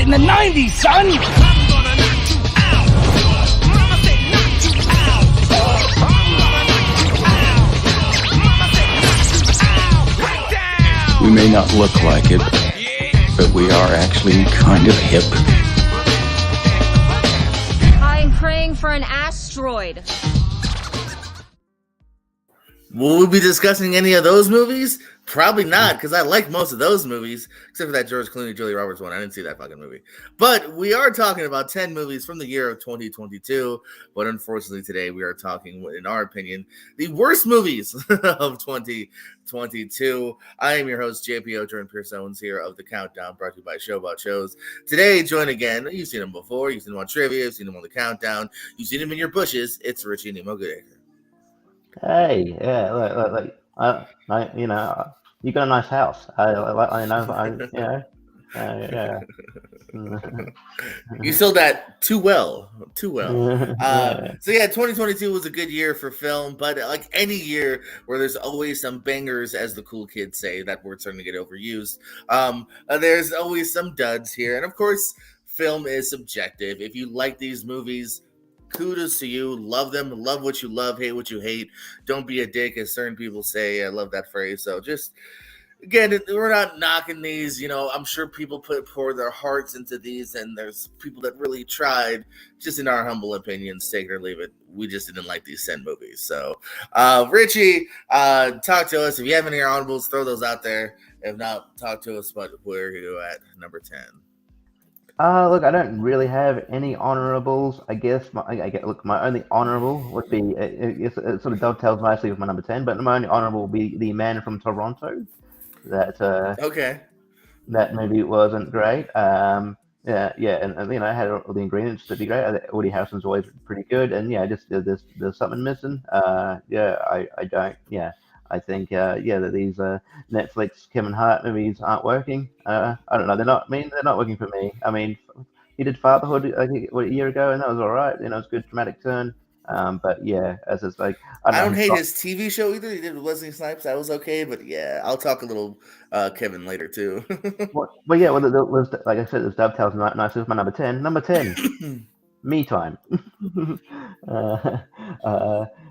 in the 90s, son! We may not look like it, but we are actually kind of hip. I'm praying for an asteroid. Will we be discussing any of those movies? Probably not, because I like most of those movies, except for that George Clooney, Julia Roberts one. I didn't see that fucking movie. But we are talking about 10 movies from the year of 2022. But unfortunately, today we are talking, in our opinion, the worst movies of 2022. I am your host, JPO Jordan Pierce Owens here of The Countdown, brought to you by Show About Shows. Today, join again. You've seen him before. You've seen him on Trivia. You've seen him on The Countdown. You've seen him in your bushes. It's Richie Nemo Goodacre. Hey, yeah, you know, you got a nice house. Yeah. You sold that too well. Yeah. So yeah, 2022 was a good year for film, but like any year where there's always some bangers, as the cool kids say, that word's starting to get overused. There's always some duds here, and of course, film is subjective. If you like these movies, kudos to you. Love them. Love what you love. Hate what you hate. Don't be a dick, as certain people say. I love that phrase. So just, again, we're not knocking these. You know, I'm sure people pour their hearts into these, and there's people that really tried. Just in our humble opinions, take it or leave it. We just didn't like these 10 movies. So, Richie, talk to us. If you have any honorables, throw those out there. If not, talk to us about where you at number 10. Look, I don't really have any honorables. I guess my only honorable would be it sort of dovetails nicely with my number 10, but my only honorable would be The Man from Toronto. Okay. That movie wasn't great. And you know, it had all the ingredients to be great. Woody Harrelson's always pretty good, and yeah, just there's something missing. I think that these Netflix Kevin Hart movies aren't working. I don't know. They're not working for me. I mean, he did Fatherhood a year ago, and that was all right. You know, it's a good dramatic turn. But yeah, as it's like, I don't hate his TV show either. He did with Wesley Snipes. That was okay. But yeah, I'll talk a little Kevin later too. Like I said, this dovetails nicely with my number 10. Number 10. Me time.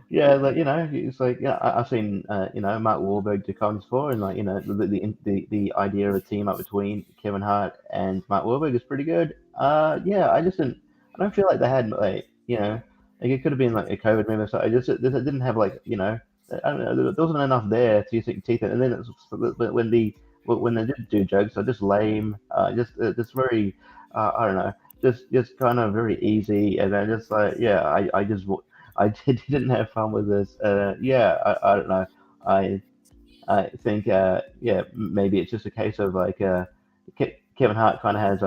Like, you know, it's like, yeah, I've seen you know, Mark Wahlberg do comedies before, and like, you know, the idea of a team up between Kevin Hart and Mark Wahlberg is pretty good. I don't feel like they had, like, you know, like it could have been like a COVID movie, so it didn't have, like, you know, I don't know, there wasn't enough there to sink teeth in, and then when they did do jokes, they're just lame, just very, I don't know. Just kind of very easy, and then just like, yeah, I didn't have fun with this. I don't know. I think maybe it's just a case of like Kevin Hart kind of has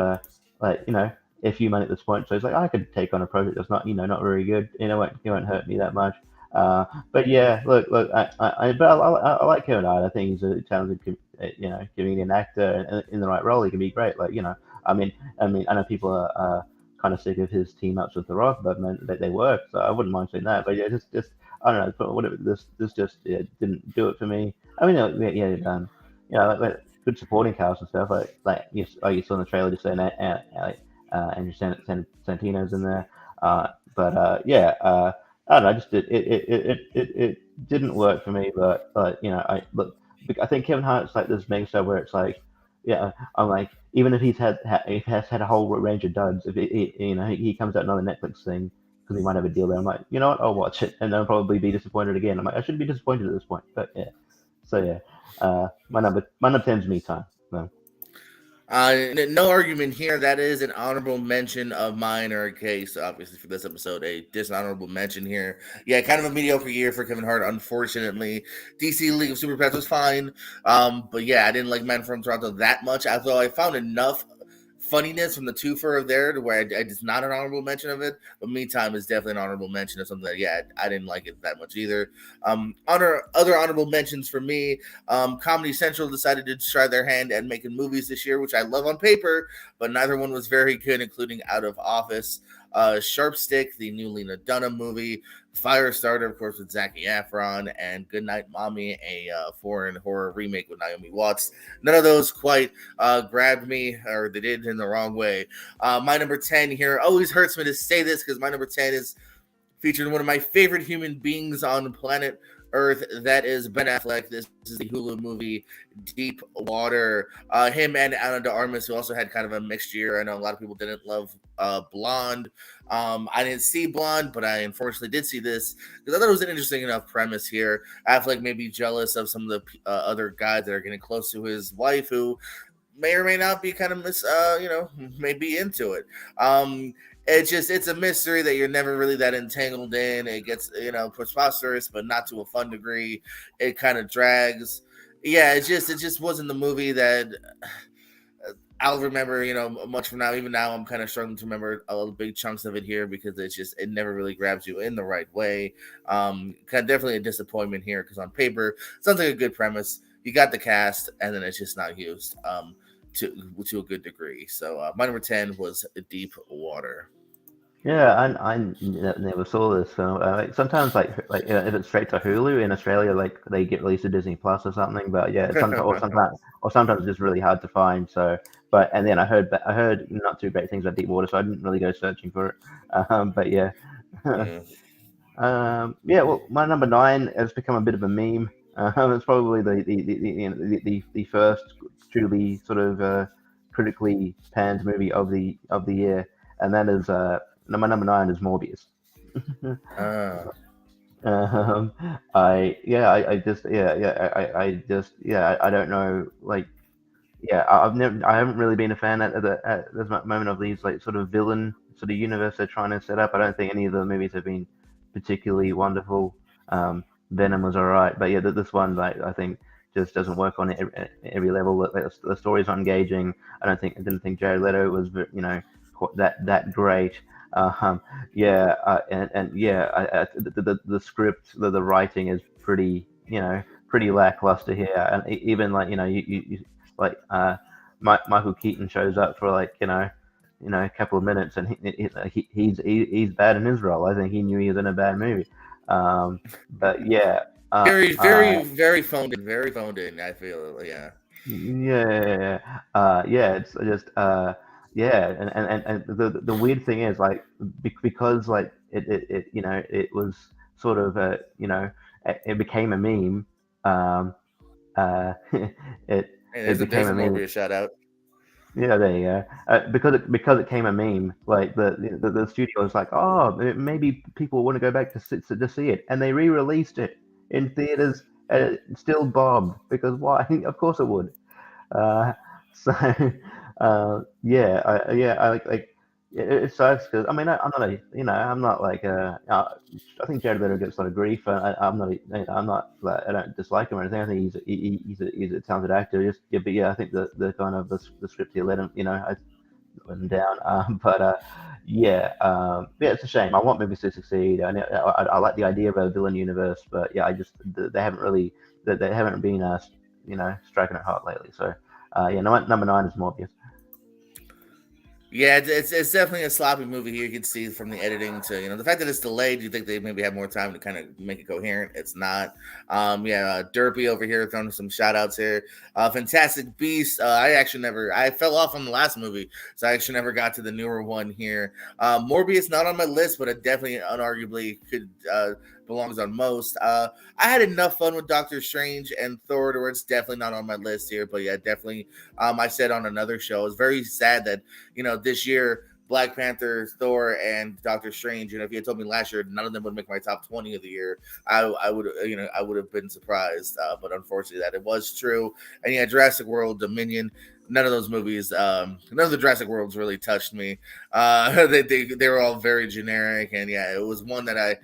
like, you know, a few money at this point, so he's like, I could take on a project that's not, you know, not very good. You know, it won't hurt me that much. But yeah, look, I like Kevin Hart. I think he's a talented, you know, comedian actor, and in the right role, he can be great. Like, you know. I mean, I know people are kind of sick of his team ups with The Rock, but man, they work, so I wouldn't mind saying that. But yeah, just I don't know, but whatever. This just didn't do it for me. I mean, like good supporting cast and stuff. Like you saw in the trailer, just saying Andrew Santino's in there. I don't know. Just it didn't work for me. But you know, I think Kevin Hart's like this megastar where it's like, yeah, I'm like, even if he has had a whole range of duds, if he comes out another Netflix thing because he might have a deal there, I'm like, you know what, I'll watch it, and I'll probably be disappointed again. I'm like, I shouldn't be disappointed at this point, but yeah. So yeah, my number 10's Me Time. So. No argument here. That is an honorable mention of mine, or a case, obviously, for this episode, a dishonorable mention here. Yeah, kind of a mediocre year for Kevin Hart, unfortunately. DC League of Super Pets was fine. But yeah, I didn't like Man from Toronto that much, although I found enough funniness from the twofer there to where it's not an honorable mention of it. But Me Time is definitely an honorable mention of something that, yeah, I didn't like it that much either. Other honorable mentions for me, Comedy Central decided to try their hand at making movies this year, which I love on paper, but neither one was very good, including Out of Office. Sharpstick, the new Lena Dunham movie, Firestarter, of course, with Zac Efron, and Goodnight Mommy, a foreign horror remake with Naomi Watts. None of those quite grabbed me, or they did in the wrong way. My number 10 here always hurts me to say this because my number 10 is featuring one of my favorite human beings on planet Earth. That is Ben Affleck. This is the Hulu movie Deep Water. Him and Ana de Armas, who also had kind of a mixed year. I know a lot of people didn't love Blonde. I didn't see Blonde, but I unfortunately did see this because I thought it was an interesting enough premise here. Affleck may be jealous of some of the other guys that are getting close to his wife, who may or may not be kind of may be into it. It's a mystery that you're never really that entangled in. It gets, preposterous, but not to a fun degree. It kind of drags. Yeah, it just wasn't the movie that I'll remember, much from now. Even now, I'm kind of struggling to remember big chunks of it here because it never really grabs you in the right way. Kind of definitely a disappointment here because on paper, sounds like a good premise. You got the cast, and then it's just not used to a good degree. So my number 10 was Deep Water. Yeah, I never saw this. So sometimes, if it's straight to Hulu in Australia, like they get released to Disney Plus or something. But yeah, sometimes it's just really hard to find. So, and then I heard not too great things about Deep Water, so I didn't really go searching for it. But yeah, yeah. Well, my number 9 has become a bit of a meme. It's probably the first truly sort of critically panned movie of the year, and that is my number 9 is Morbius. I don't know, like, yeah, I haven't really been a fan at this moment of these like sort of villain sort of universe they're trying to set up. I don't think any of the movies have been particularly wonderful. Venom was alright, but yeah, this one, like, I think just doesn't work on every level. The story's not engaging. I didn't think Jared Leto was that great. The script, the writing is pretty lackluster here, and even like Michael Keaton shows up for like a couple of minutes, and he's bad in his role. I think he knew he was in a bad movie. But yeah, very phoned in, very phoned in. I feel, yeah. It's just and the weird thing is, like, because like it was sort of it became a meme. It became a meme. Morbius shout out. Yeah, there you go. Because it became a meme, like the studio was like, oh, maybe people want to go back to see it, and they re-released it in theaters. Still bombed because why? Of course it would. I it sucks because I'm not like I think Jared Leto gets a lot of grief. I don't dislike him or anything. I think he's a talented actor. I think the kind of the script here let him I let him down. It's a shame. I want movies to succeed. I like the idea of a villain universe, but yeah, they haven't really they haven't been striking it hard lately. So number 9 is Morbius. Yeah, it's definitely a sloppy movie here. You can see from the editing to the fact that it's delayed. You think they maybe have more time to kind of make it coherent. It's not. Derpy over here throwing some shout outs here. Fantastic Beast. I fell off on the last movie, so I actually never got to the newer one here. Morbius not on my list, but it definitely unarguably could belongs on most. I had enough fun with Doctor Strange and Thor where it's definitely not on my list here, but yeah, definitely. I said on another show, it's very sad that this year Black Panther, Thor, and Doctor Strange. If you had told me last year none of them would make my top 20 of the year, I would have been surprised. But unfortunately, that it was true. And yeah, Jurassic World, Dominion. None of those movies, none of the Jurassic Worlds really touched me. They were all very generic, and yeah, it was one that I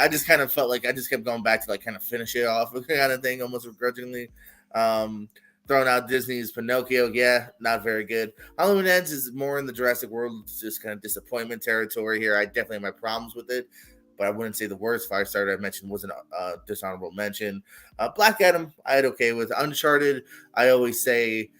just kind of felt like I just kept going back to like kind of finish it off kind of thing, almost begrudgingly. Throwing out Disney's Pinocchio, yeah, not very good. Halloween Ends is more in the Jurassic World, just kind of disappointment territory here. I definitely have my problems with it, but I wouldn't say the worst. Firestarter I mentioned was a dishonorable mention. Black Adam, I had okay with. Uncharted, I always say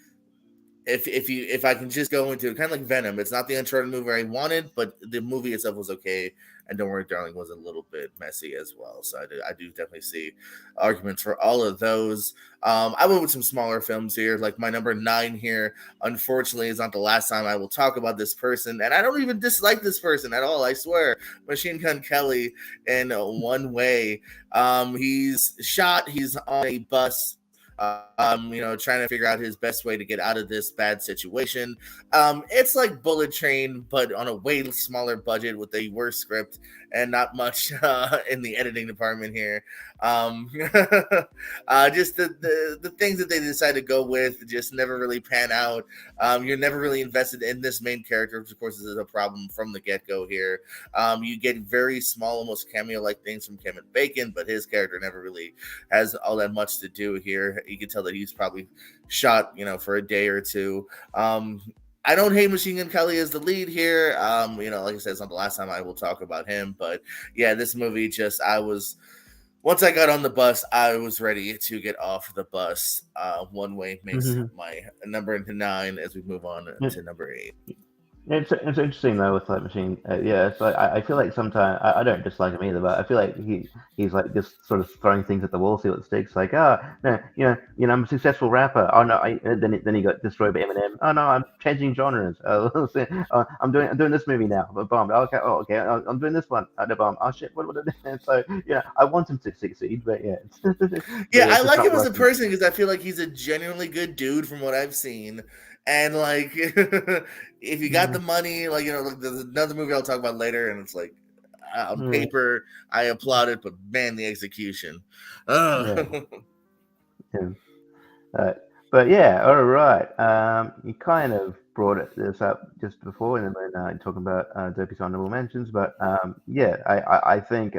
if I can just go into it, kind of like Venom, it's not the Uncharted movie I wanted, but the movie itself was okay. And Don't Worry, Darling was a little bit messy as well. So I do definitely see arguments for all of those. I went with some smaller films here, like my number 9 here. Unfortunately, is not the last time I will talk about this person, and I don't even dislike this person at all. I swear, Machine Gun Kelly in One Way. He's shot. He's on a bus. Trying to figure out his best way to get out of this bad situation. It's like Bullet Train, but on a way smaller budget with a worse script and not much in the editing department here. Just the things that they decide to go with just never really pan out. You're never really invested in this main character, which of course is a problem from the get-go here. You get very small, almost cameo-like things from Kevin Bacon, but his character never really has all that much to do here. You can tell that he's probably shot, for a day or two. I don't hate Machine Gun Kelly as the lead here. Like I said, it's not the last time I will talk about him, but yeah, this movie once I got on the bus, I was ready to get off the bus. One Way makes my number 9 as we move on to number 8. It's interesting though with like Machine. So I feel like sometimes I don't dislike him either, but I feel like he's like just sort of throwing things at the wall, see what sticks. Like, no, I'm a successful rapper. Oh no, then he got destroyed by Eminem. Oh no, I'm changing genres. I'm doing this movie now. But bomb. Okay, I'm doing this one. The bomb. Oh shit, what I do? And so I want him to succeed, but yeah. I like him as a person because I feel like he's a genuinely good dude from what I've seen. And like, if you got the money, like there's another movie I'll talk about later, and it's like on paper I applaud it, but man, the execution. Yeah. But yeah, all right. You kind of brought this up just before, and then talking about Dopey's honorable mentions. But I think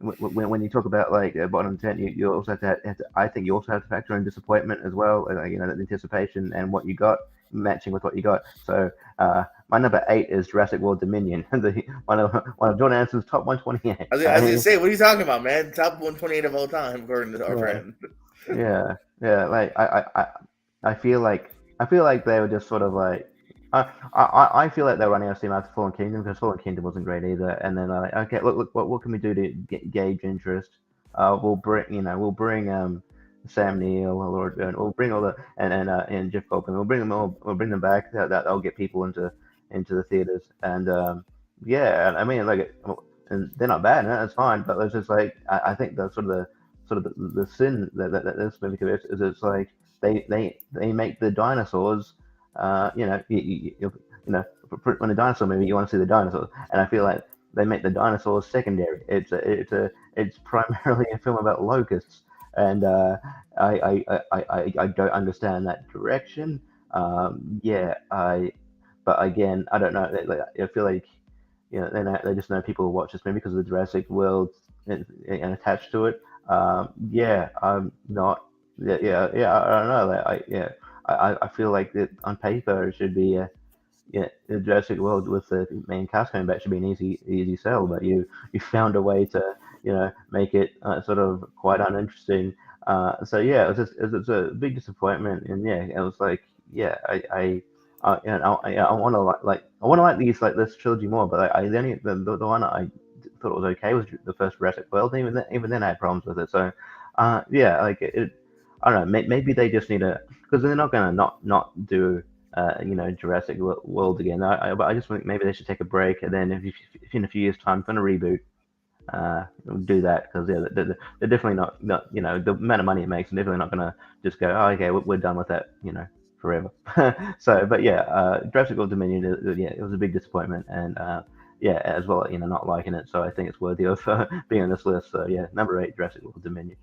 when you talk about like bottom 10, you also have to I think you also have to factor in disappointment as well. The anticipation and what you got matching with what you got. So my number 8 is Jurassic World Dominion, one of John Anderson's top 128. I was gonna say, what are you talking about, man? Top 128 of all time, according to our friend. Yeah. Like I feel like they were just sort of like. I feel like they're running out of steam after Fallen Kingdom because Fallen Kingdom wasn't great either. And then okay, look, what can we do to gauge interest? We'll bring Sam Neill, Laura Dern, we'll bring all the and Jeff Goldblum. We'll bring them back. That'll get people into the theaters. And I mean, like, and they're not bad. That's fine. But it's just like I think the sin that this movie commits is it's like they make the dinosaurs. When a dinosaur movie, you want to see the dinosaurs, and I feel like they make the dinosaurs secondary. It's primarily a film about locusts, and I don't understand that direction. But again, I don't know. I feel like they just know people will watch this movie because of the Jurassic World and attached to it. I'm not. I don't know. I feel like that on paper it should be the Jurassic World with the main cast coming back should be an easy sell, but you found a way to make it sort of quite uninteresting. It's a big disappointment, and it was like I want to like this trilogy more, but the one I thought was okay was the first Jurassic World, and even then I had problems with it. So I don't know. Maybe they just need to, because they're not going to not do Jurassic World again. But I just think maybe they should take a break, and then if in a few years' time going to reboot, do that, because they're definitely not the amount of money it makes, they're definitely not going to just go, oh okay, we're done with that forever. So but Jurassic World Dominion, it was a big disappointment, and as well not liking it. So I think it's worthy of being on this list. So number 8, Jurassic World Dominion.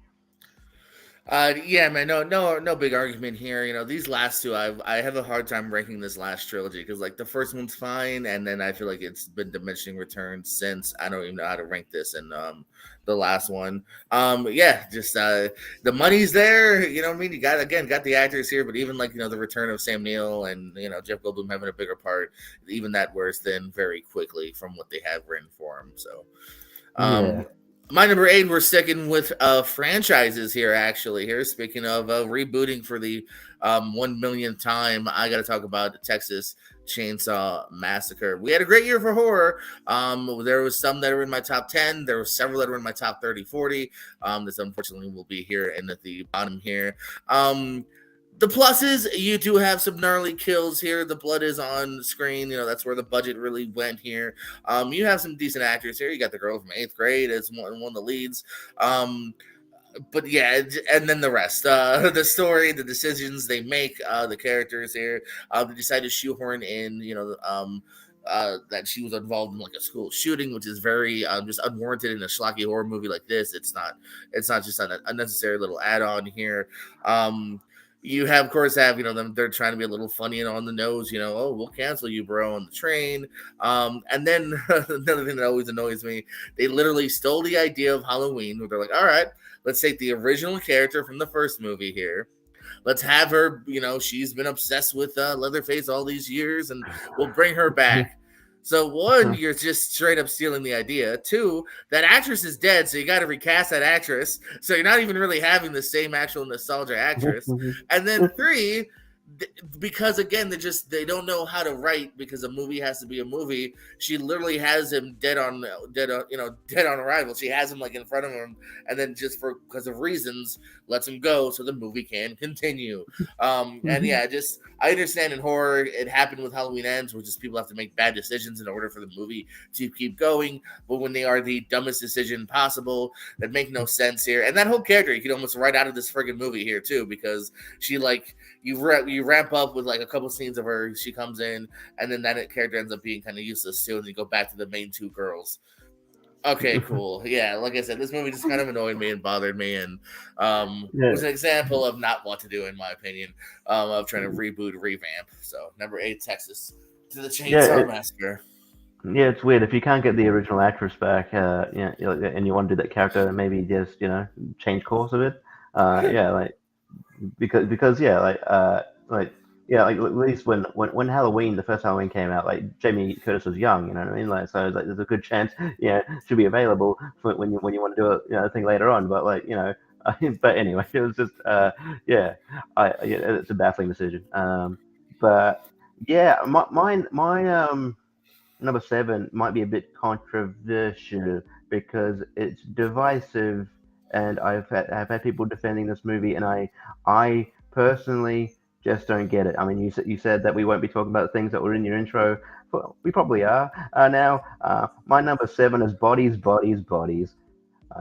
Man, no big argument here. These last two, I have a hard time ranking this last trilogy because like the first one's fine, and then I feel like it's been diminishing returns since. I don't even know how to rank this, and the last one, the money's there. You know what I mean? You got the actors here, but even like the return of Sam Neill and Jeff Goldblum having a bigger part, even that wears thin very quickly from what they have written for him. So. My number 8, we're sticking with franchises here, actually. Here, speaking of rebooting for the 1 millionth time, I got to talk about Texas Chainsaw Massacre. We had a great year for horror. There was some that were in my top 10. There were several that were in my top 30, 40. This unfortunately will be here and at the bottom here. The pluses, you do have some gnarly kills here. The blood is on screen. You know, that's where the budget really went here. You have some decent actors here. You got the girl from 8th grade as one of the leads. But yeah, and then the rest. The story, the decisions they make, the characters here. They decide to shoehorn in, that she was involved in like a school shooting, which is very just unwarranted in a schlocky horror movie like this. It's not just an unnecessary little add-on here. You have, of course, them. They're trying to be a little funny and on the nose. Oh, we'll cancel you, bro, on the train. And then another thing that always annoys me, they literally stole the idea of Halloween. Where they're like, all right, let's take the original character from the first movie here. Let's have her. She's been obsessed with Leatherface all these years, and we'll bring her back. So one, you're just straight up stealing the idea. Two, that actress is dead, so you got to recast that actress. So you're not even really having the same actual nostalgia actress. And then three, because again, they don't know how to write because a movie has to be a movie. She literally has him dead on arrival. She has him like in front of him, and then just because of reasons lets him go so the movie can continue. And yeah, I understand in horror it happened with Halloween Ends, where just people have to make bad decisions in order for the movie to keep going. But when they are the dumbest decision possible, that make no sense here. And that whole character you can almost write out of this friggin' movie here too, because she you ramp up with like a couple scenes of her. She comes in, and then that character ends up being kind of useless too, and you go back to the main two girls. Okay, cool. Yeah, like I said, this movie just kind of annoyed me and bothered me, and it was an example of not what to do, in my opinion, of trying to reboot, revamp. So, number 8, Texas to the Chainsaw Massacre. Yeah, it's weird if you can't get the original actress back, and you want to do that character, maybe just change course of it. Because at least when Halloween, the first Halloween came out, like Jamie Curtis was young, you know what I mean? Like, so like there's a good chance, should be available for when you want to do a thing later on. But but anyway, it was just it's a baffling decision. But yeah, my number 7 might be a bit controversial because it's divisive, and I've had people defending this movie, and I personally just don't get it. I mean, you said that we won't be talking about things that were in your intro. Well, we probably are now. My number 7 is Bodies, Bodies, Bodies.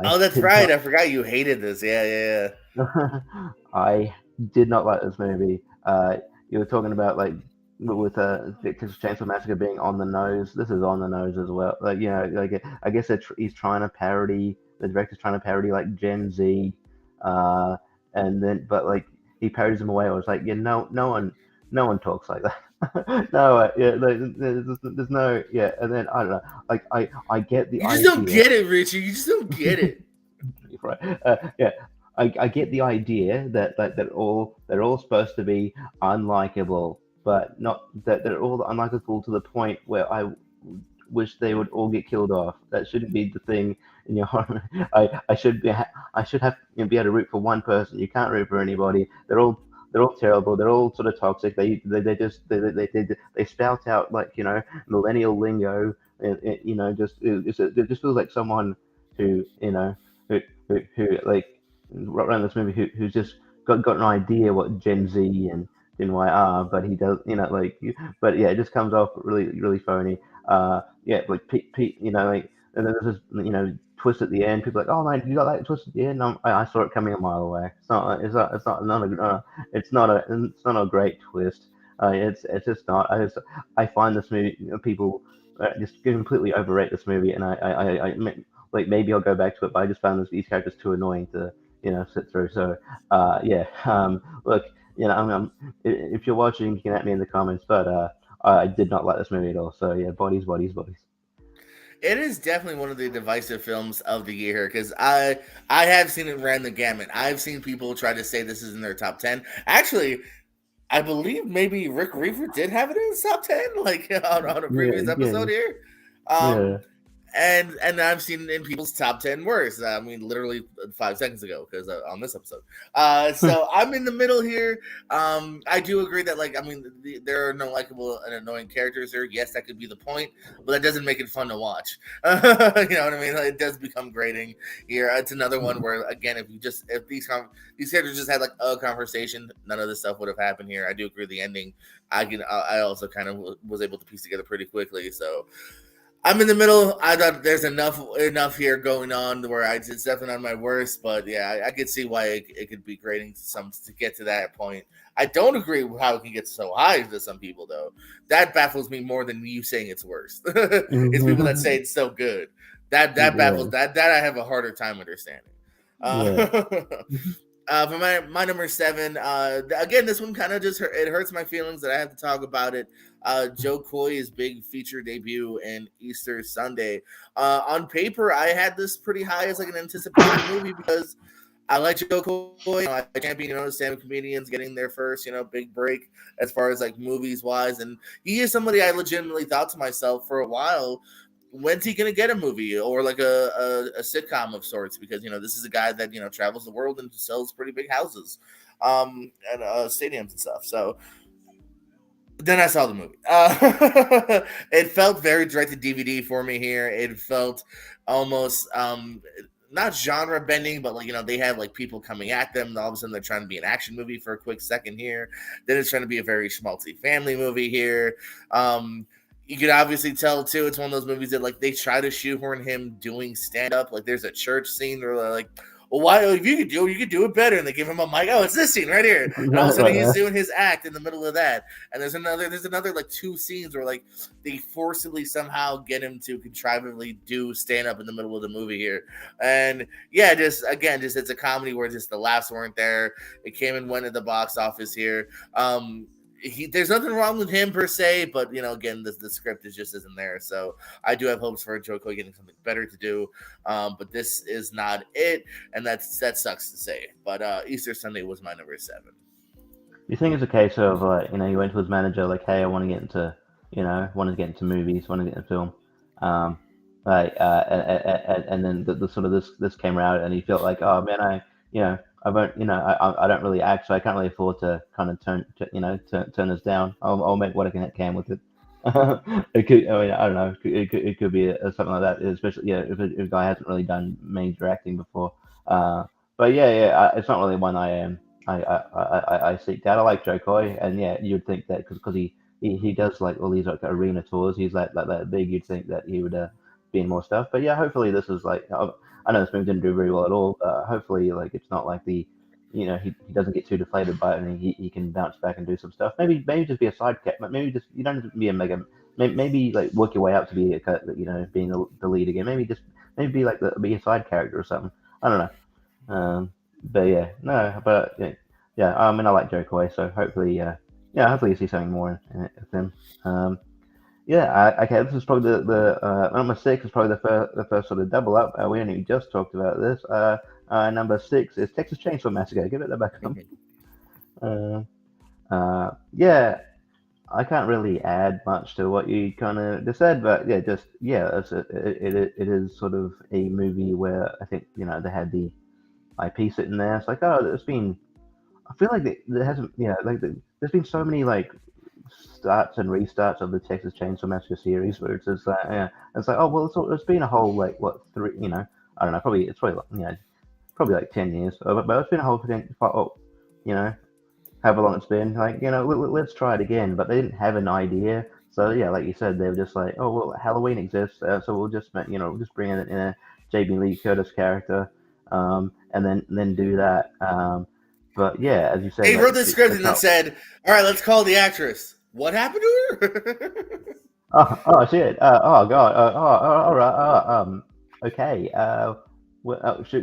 That's right. I forgot you hated this. Yeah. I did not like this movie. You were talking about with Texas Chainsaw Massacre being on the nose. This is on the nose as well. I guess he's trying to parody. The director's trying to parody like Gen Z, and then he parodies them away. I was like, no one talks like that. There's no, and then I don't know. I get the you just don't get it, Richie. You just don't get it. Right? I get the idea that they're all supposed to be unlikable, but not that they're all unlikable to the point where I wish they would all get killed off. That shouldn't be the thing in your horror. I should have be able to root for one person. You can't root for anybody. They're all terrible. They're all sort of toxic. They spout out millennial lingo. It just feels like someone who around this movie who's just got an idea what Gen Z and Gen Y are, but he does but yeah, it just comes off really really phony. Pete, and then there's this twist at the end. People are like, oh man, you got that twist at the end? I saw it coming a mile away. It's not a great twist. It's just not. I find this movie, people just completely overrate this movie, and I maybe I'll go back to it, but I just found these characters too annoying to sit through. So look, if you're watching, you can at me in the comments, but I did not like this movie at all. So yeah, Bodies, Bodies, Bodies. It is definitely one of the divisive films of the year because I have seen it ran the gamut. I've seen people try to say this is in their top 10. Actually, I believe maybe Rick Reaver did have it in his top 10, on a previous episode here. and I've seen it in people's top 10 worst. I mean, literally 5 seconds ago, because on this episode. So I'm in the middle here. I do agree that, like, I mean, there are no likable and annoying characters here. Yes, that could be the point, but that doesn't make it fun to watch. You know what I mean? Like, it does become grating here. It's another one where, again, if these characters just had like a conversation, none of this stuff would have happened here. I do agree the ending. I also kind of was able to piece together pretty quickly. So I'm in the middle. I thought there's enough here going on where it's definitely not my worst, but yeah, I could see why it could be grating to get to that point. I don't agree with how it can get so high to some people, though. That baffles me more than you saying it's worse. It's people that say it's so good. That baffles that I have a harder time understanding. For my number 7, again, this one kind of just it hurts my feelings that I have to talk about it. Jo Koy's big feature debut in Easter Sunday. On paper, I had this pretty high as like an anticipated movie because I like Jo Koy. I champion, stand-up comedians getting their first, big break as far as like movies wise, and he is somebody I legitimately thought to myself for a while, when's he gonna get a movie or like a sitcom of sorts? Because this is a guy that travels the world and sells pretty big houses, and stadiums and stuff. So then I saw the movie. It felt very direct to DVD for me here. It felt almost not genre bending, but like they have like people coming at them. All of a sudden they're trying to be an action movie for a quick second here. Then it's trying to be a very schmaltzy family movie here. You could obviously tell too, it's one of those movies that like they try to shoehorn him doing stand up. Like there's a church scene where they're like, well, why if you could do it better, and they give him a mic. Oh, it's this scene right here. And all of a sudden he's doing his act in the middle of that. And there's another like 2 scenes where like they forcibly somehow get him to contrivably do stand up in the middle of the movie here. And yeah, just it's a comedy where just the laughs weren't there. It came and went at the box office here. There's nothing wrong with him per se, but again, the script just isn't there. So I do have hopes for Jo Koy getting something better to do, but this is not it, and that sucks to say. But Easter Sunday was my number 7. You think it's a case of he went to his manager like, hey, I want to get into movies, want to get into film, and then the sort of this came around, and he felt like, oh man, I don't really act, so I can't really afford to kind of turn this down. I'll make what I can with it. It could, I don't know. It could be something like that, especially if a guy hasn't really done major acting before. But it's not really one I seek out. I like Jo Koy, and you'd think that because he does like all these like arena tours, he's like that big. You'd think that he would be in more stuff. But hopefully this is like. I know this movie didn't do very well at all. Hopefully, like it's not like he doesn't get too deflated by it, and he can bounce back and do some stuff. Maybe just be a side character. Maybe just you don't have to be a mega. Maybe like work your way up to be being the lead again. Maybe be like be a side character or something. I don't know. I mean I like Jo Koy, so hopefully hopefully you see something more in him. Okay. This is probably the number 6 is probably the first sort of double up. We only just talked about this. Number 6 is Texas Chainsaw Massacre. Give it the back. I can't really add much to what you kind of just said, but it is sort of a movie where I think they had the IP sitting there. It's like, oh, I feel like there hasn't there's been so many like starts and restarts of the Texas Chainsaw Massacre series where it's just like it's like, oh well, it's been a whole like what 3 I don't know, probably probably like 10 years, but it's been a whole thing for however long it's been, like let's try it again. But they didn't have an idea, so like you said, they were just like, oh well, Halloween exists, so we'll just just bring in a Jamie Lee Curtis character, and then do that. But as you said, they wrote the script and then said, all right, let's call the actress. What happened to her? oh shit! Oh god! All right. Okay.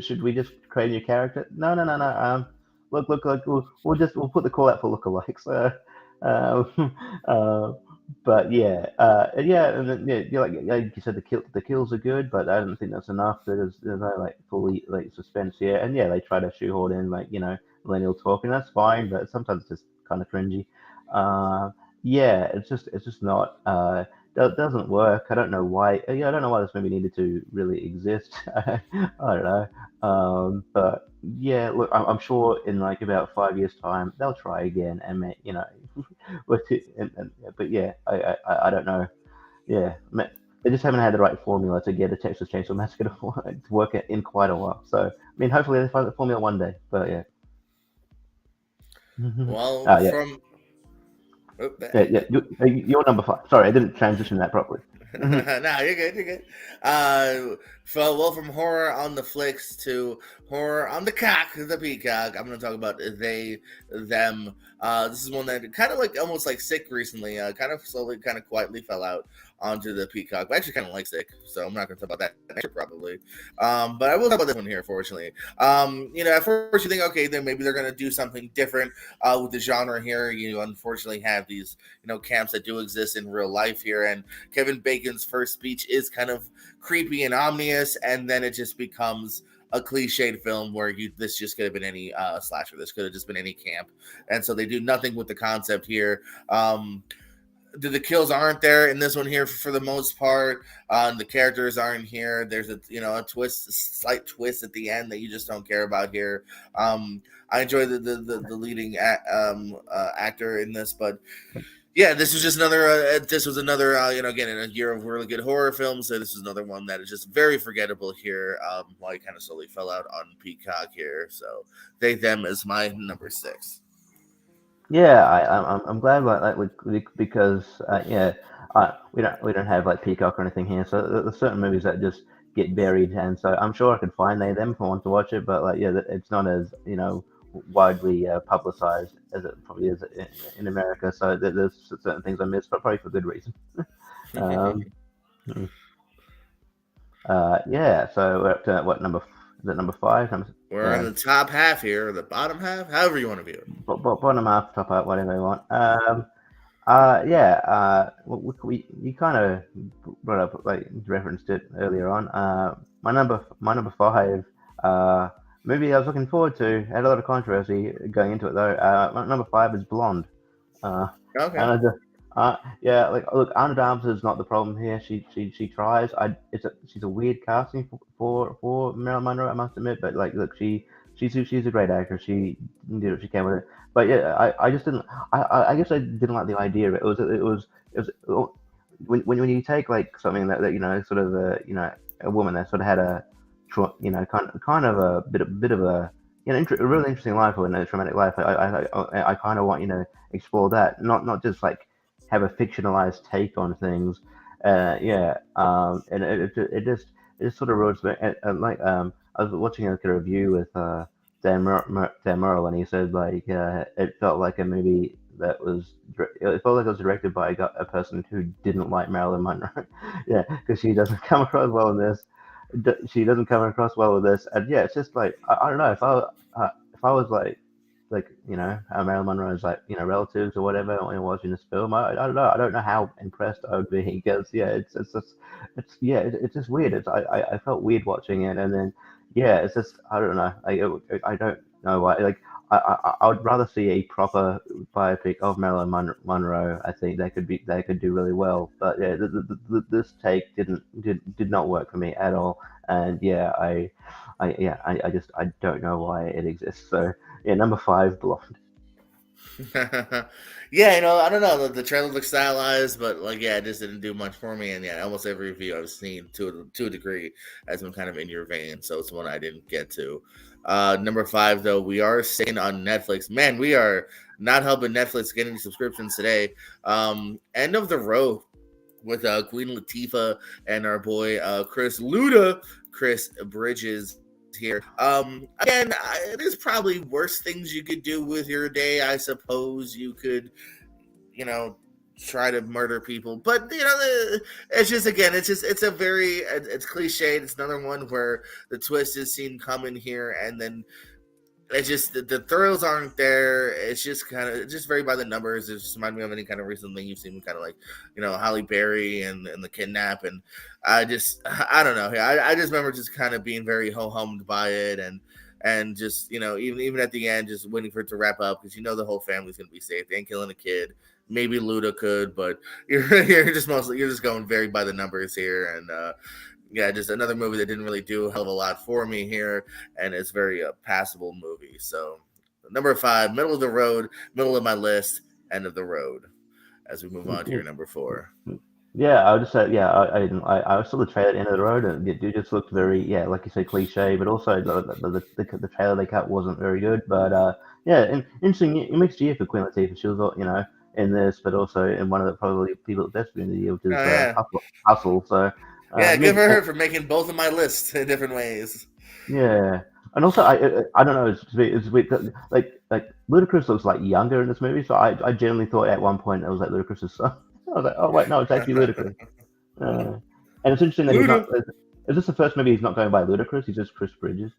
Should we just create a new character? No. Look. We'll put the call out for lookalikes. But and then, like you said, the kills are good, but I don't think that's enough. There's no like fully like suspense here, and they try to shoehorn in like millennial talk, and that's fine, but sometimes it's just kind of cringy. It's just not doesn't work. I don't know why. Yeah, I don't know why this movie needed to really exist. I don't know. But yeah, look, I'm sure in like about 5 years' time they'll try again and but yeah, I don't know. Yeah, they just haven't had the right formula to get a Texas Chainsaw Massacre to work in quite a while. So I mean, hopefully they find the formula one day. But yeah. Well, Oh yeah, from yeah. You're number five. Sorry, I didn't transition that properly. no, you're good. You're good. From horror on the flicks to horror on the cock, the peacock. I'm going to talk about they, them. This is one that kind of like almost like Sick recently. Kind of slowly, kind of quietly fell out onto the peacock. But I actually kind of like Sick, so I'm not going to talk about that next year probably. But I will talk about this one here, fortunately. At first you think, okay, then maybe they're going to do something different with the genre here. You unfortunately have these, camps that do exist in real life here, and Kevin Bacon's first speech is kind of creepy and ominous, and then it just becomes a cliched film where this just could have been any slasher. This could have just been any camp, and so they do nothing with the concept here. The kills aren't there in this one here for the most part. The characters aren't here. There's a slight twist at the end that you just don't care about here. I enjoy the leading actor in this, but yeah, this was just another. This was another. Again, in a year of really good horror films, so this is another one that is just very forgettable here. While he kind of slowly fell out on Peacock here, so them is my number 6. Yeah, I'm glad about that because we don't have like Peacock or anything here, so there's certain movies that just get buried, and so I'm sure I could find them if I want to watch it, but it's not as widely publicized as it probably is in America. So there's certain things I missed, but probably for good reason. Yeah. So we're up to what number? Is it number 5? We're on the top half here, or the bottom half, however you want to view it. Bottom half, top half, whatever you want. You kind of brought up, like, referenced it earlier on. My number 5, movie I was looking forward to, had a lot of controversy going into it though. My number 5 is Blonde. Okay. And look, Anna de Armas is not the problem here. She tries. She's a weird casting for Marilyn Monroe, I must admit. But like, look, she's a great actress. She did what she can with it. But yeah, I just didn't. I guess I didn't like the idea of it. It was when you take like something that sort of a woman that sort of had a kind of a bit of a a really interesting life or a traumatic life. I kind of want explore that, not just like have a fictionalized take on things. And it just sort of ruins me. I was watching a review with Dan Murrell, and he said like it felt like a movie that it felt like it was directed by a person who didn't like Marilyn Monroe. Yeah, because she doesn't come across well in this. She doesn't come across well with this, and yeah, it's just like I don't know if I was like Marilyn Monroe's relatives or whatever when watching this film. I don't know. I don't know how impressed I would be because it's just weird. I felt weird watching it, and then it's just I don't know. I don't know why. Like I would rather see a proper biopic of Marilyn Monroe. I think they could do really well. But yeah, this take did not work for me at all. And I don't know why it exists. So yeah, number 5, Blonde. Yeah, I don't know. The trailer looks stylized, but it just didn't do much for me. And almost every review I've seen to a degree has been kind of in your vein. So it's one I didn't get to. Number 5, though, we are staying on Netflix. Man, we are not helping Netflix get any subscriptions today. End of the Road with Queen Latifah and our boy Chris Bridges here. Again, there's probably worse things you could do with your day. I suppose you could, try to murder people, but it's just it's cliched. It's another one where the twist is seen coming here, and then it's just the thrills aren't there. It's just very by the numbers. It just reminds me of any kind of recent thing you've seen, kind of like Halle Berry and the kidnap, and I don't know. I just remember just kind of being very ho-hummed by it, and and just even at the end, just waiting for it to wrap up because the whole family's gonna be safe. They ain't killing a kid. Maybe Luda could, but you're just going very by the numbers here, and yeah, just another movie that didn't really do a hell of a lot for me here, and it's very passable movie. So number 5, middle of the road, middle of my list, end of the road. As we move on to your number 4. Yeah, I would just say, yeah, I saw the trailer at the end of the road, and it just looked very, yeah, like you said, cliche, but also the trailer they cut wasn't very good. But yeah, interesting, mixed year for Queen Latifah. She was, in this, but also in one of the probably people best in the year, which is Oh yeah, Hustle. So yeah, good for her for making both of my lists in different ways. yeah, and also I don't know, it's weird, like Ludacris looks like younger in this movie, so I genuinely thought at one point it was like Ludacris's son. I was like, oh wait, no, it's actually Ludacris. And it's interesting that he's not. Is this the first movie he's not going by Ludacris? He's just Chris Bridges.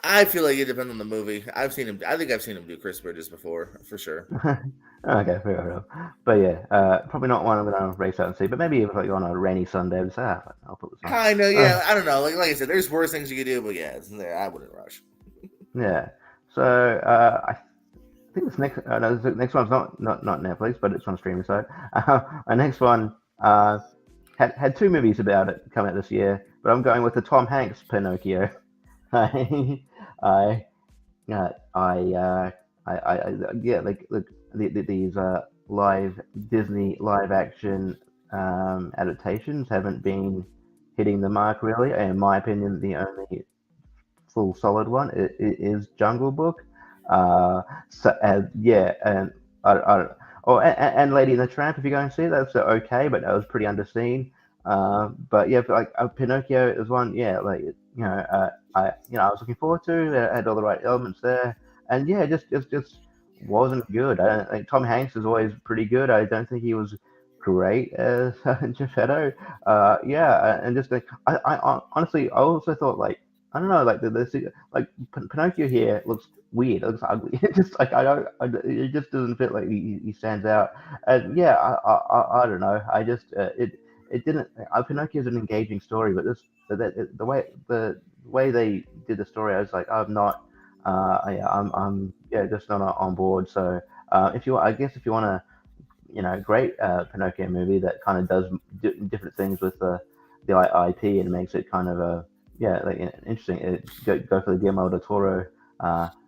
I feel like it depends on the movie. I think I've seen him do Chris Bridges before, for sure. Okay, fair enough. But yeah, probably not one I'm going to race out and see. But maybe if like on a rainy Sunday, I'll say, I'll put this on. I know, yeah. I don't know. Like I said, there's worse things you could do, but yeah, it's there. I wouldn't rush. Yeah. So I think this next no, this next one's not Netflix, but it's on streaming side. My next one had 2 movies about it come out this year, but I'm going with the Tom Hanks Pinocchio. I yeah, like these live Disney live action adaptations haven't been hitting the mark really. In my opinion, the only full solid one is Jungle Book. Yeah, and and Lady and the Tramp. If you're going to see it, that's okay, but that was pretty underseen. But yeah, like Pinocchio is one. Yeah, like I was looking forward to. It had all the right elements there, and yeah, just wasn't good. I don't think Tom Hanks is always pretty good. I don't think he was great as Geppetto. Yeah, and just like I honestly, I also thought like I don't know, like like Pinocchio here looks weird. It looks ugly. It just like it just doesn't fit. Like he stands out. And yeah, I don't know. I just it didn't. Pinocchio is an engaging story, but the way they did the story, I was like, I'm not. I'm just not on board. So if you want a great Pinocchio movie that kind of does different things with the IP and makes it kind of interesting. Go for the Guillermo del Toro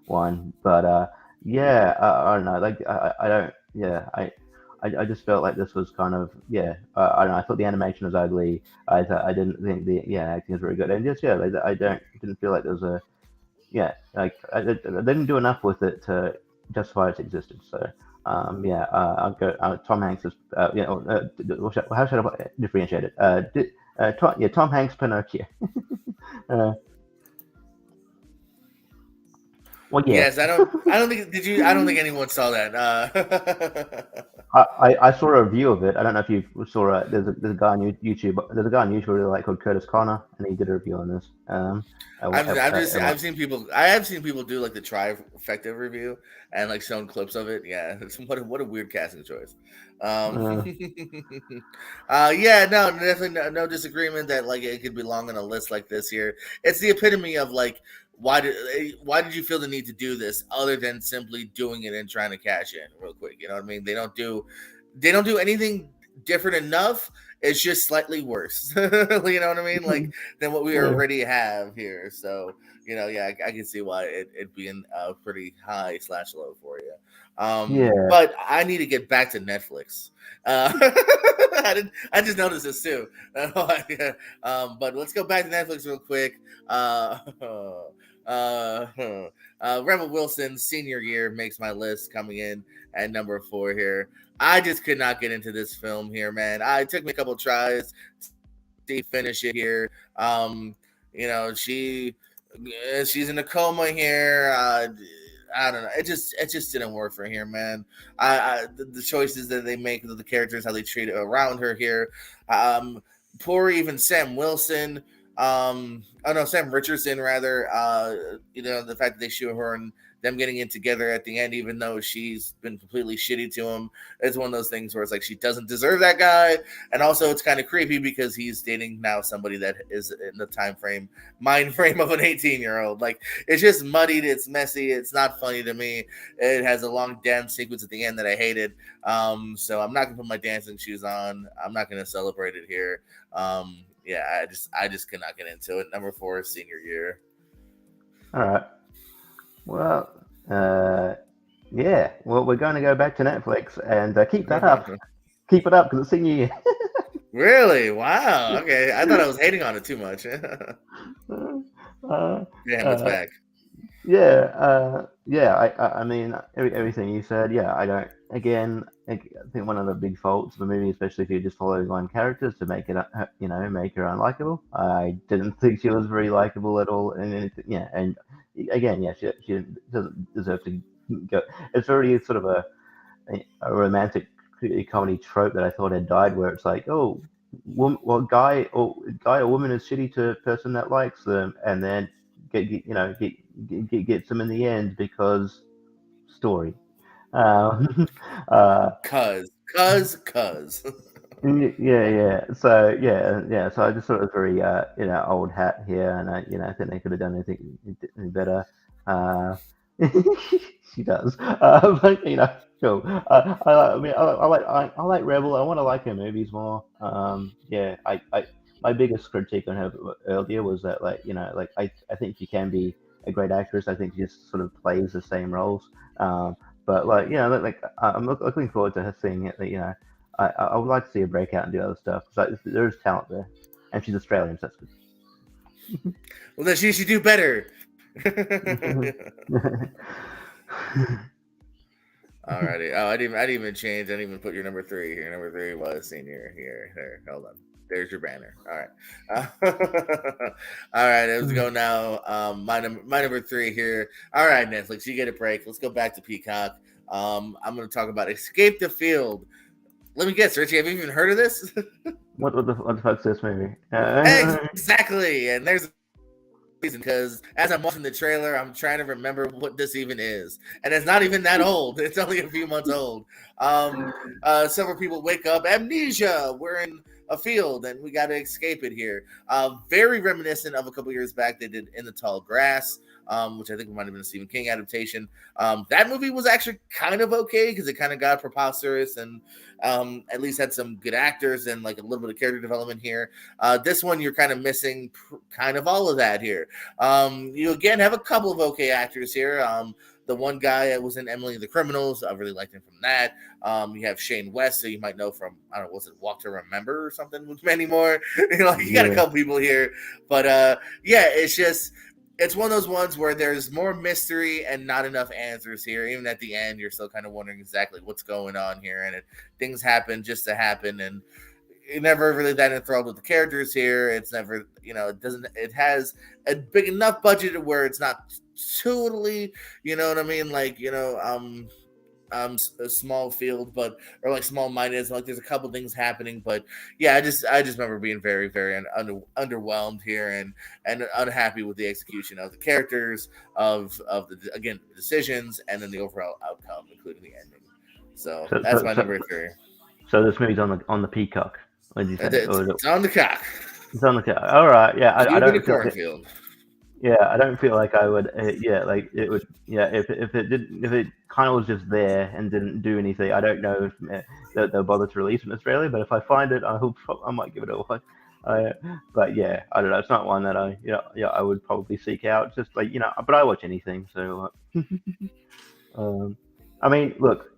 one, but yeah, I don't know. Like I don't. Yeah, I just felt like this was kind of I don't know. I thought the animation was ugly. I didn't think the acting was very good, and just like, I didn't feel like there was a like I didn't do enough with it to justify its existence. So I'll go. Tom Hanks is how should I differentiate it? Tom Hanks Pinocchio. Well, yeah. Yes, I don't think. Did you? I don't think anyone saw that. I saw a review of it. I don't know if you saw it. There's a guy on YouTube. There's a guy on YouTube really like called Curtis Connor, and he did a review on this. I've seen people. I have seen people do like the trifecta review and like shown clips of it. Yeah, what a weird casting choice. Yeah, no, definitely no disagreement that like it could belong on a list like this here. It's the epitome of like why did you feel the need to do this other than simply doing it and trying to cash in real quick? You know what I mean? They don't do anything different enough. It's just slightly worse. You know what I mean? Like than what we already have here. So I can see why it being pretty high / low for you. But I need to get back to Netflix. I just noticed this too. But let's go back to Netflix real quick. Rebel Wilson's senior year makes my list, coming in at number 4 here. I just could not get into this film here, man. It took me a couple tries to finish it here. She's in a coma here. I don't know. It just didn't work for here, man. The choices that they make of the characters, how they treat it around her here. Poor even Sam Wilson. Oh no, Sam Richardson rather. The fact that they show her and them getting in together at the end, even though she's been completely shitty to him, it's one of those things where it's like she doesn't deserve that guy, and also it's kind of creepy because he's dating now somebody that is in the mind frame of an 18-year-old. Like, it's just muddied, it's messy, it's not funny to me. It has a long dance sequence at the end that I hated. So I'm not gonna put my dancing shoes on. I'm not gonna celebrate it here. Yeah, I just cannot get into it. Number 4 is senior year. All right. Well, yeah. Well, we're going to go back to Netflix and keep that up. Keep it up because it's senior year. Really? Wow. Okay. I thought I was hating on it too much. Damn, it's back. Yeah. I mean, everything you said. Yeah, I don't. Again, I think one of the big faults of the movie, especially if you're just following one character, is to make it, make her unlikable. I didn't think she was very likable at all, and yeah, and again, yeah, she doesn't deserve to go. It's already sort of a romantic comedy trope that I thought had died, where it's like, oh, guy or woman is shitty to a person that likes them, and then gets them in the end because story. Cuz. Yeah. So I just thought it was very, old hat here, and I think they could have done anything better. She does, but cool. I like Rebel. I want to like her movies more. Yeah, my biggest critique on her earlier was that, I think she can be a great actress. I think she just sort of plays the same roles. But I'm looking forward to her seeing it. I would like to see her break out and do other stuff because there is talent there, and she's Australian, so that's good. Well, then she should do better. Alrighty. Oh, I didn't even change. I didn't even put your number 3 here. Number 3 was senior here. Here, hold on. There's your banner. All right. All right. Let's go now. My number 3 here. All right, Netflix, you get a break. Let's go back to Peacock. I'm going to talk about Escape the Field. Let me guess, Richie, have you even heard of this? What the fuck's this movie? Exactly. And there's reason, because as I'm watching the trailer, I'm trying to remember what this even is, and it's not even that old. It's only a few months old. Several people wake up, amnesia. We're in a field, and we got to escape it here. Very reminiscent of a couple years back they did In the Tall Grass, which I think might have been a Stephen King adaptation. That movie was actually kind of okay because it kind of got preposterous and at least had some good actors and like a little bit of character development here. This one, you're kind of missing kind of all of that here. You again have a couple of okay actors here. The one guy that was in Emily and the Criminals, I really liked him from that. You have Shane West, so you might know from, I don't know, was it Walk to Remember or something with Mandy Moore? You got a couple people here. But yeah, it's one of those ones where there's more mystery and not enough answers here. Even at the end, you're still kind of wondering exactly what's going on here. And things happen just to happen. And you're never really that enthralled with the characters here. It's never, it has a big enough budget where it's not totally, you know what I mean? Like, a small field, or like small minded. Like there's a couple things happening, but yeah, I just remember being very, very underwhelmed here and unhappy with the execution of the characters, of the decisions, and then the overall outcome, including the ending. So that's my number 3. So this movie's on the Peacock. What did you say? It's on the cock. It's on the cock. All right. Yeah, I don't. Cornfield. Yeah, I don't feel like I would. Like it would. Yeah, if it kind of was just there and didn't do anything, I don't know if they'll bother to release it in Australia. But if I find it, I might give it a watch. But yeah, I don't know. It's not one that I would probably seek out. Just like but I watch anything. So, I mean, look,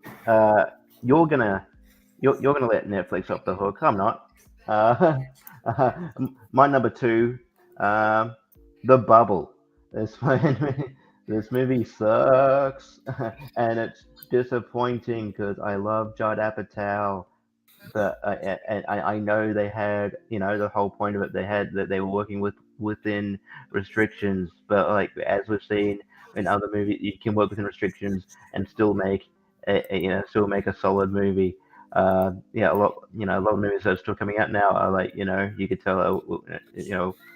you're gonna let Netflix off the hook. I'm not. My number 2. The Bubble. This movie sucks, and it's disappointing because I love Judd Apatow, but and I know they had, the whole point of it, they had that they were working within restrictions, but like as we've seen in other movies, you can work within restrictions and still make a solid movie. Yeah, a lot of movies that are still coming out now are like, you could tell,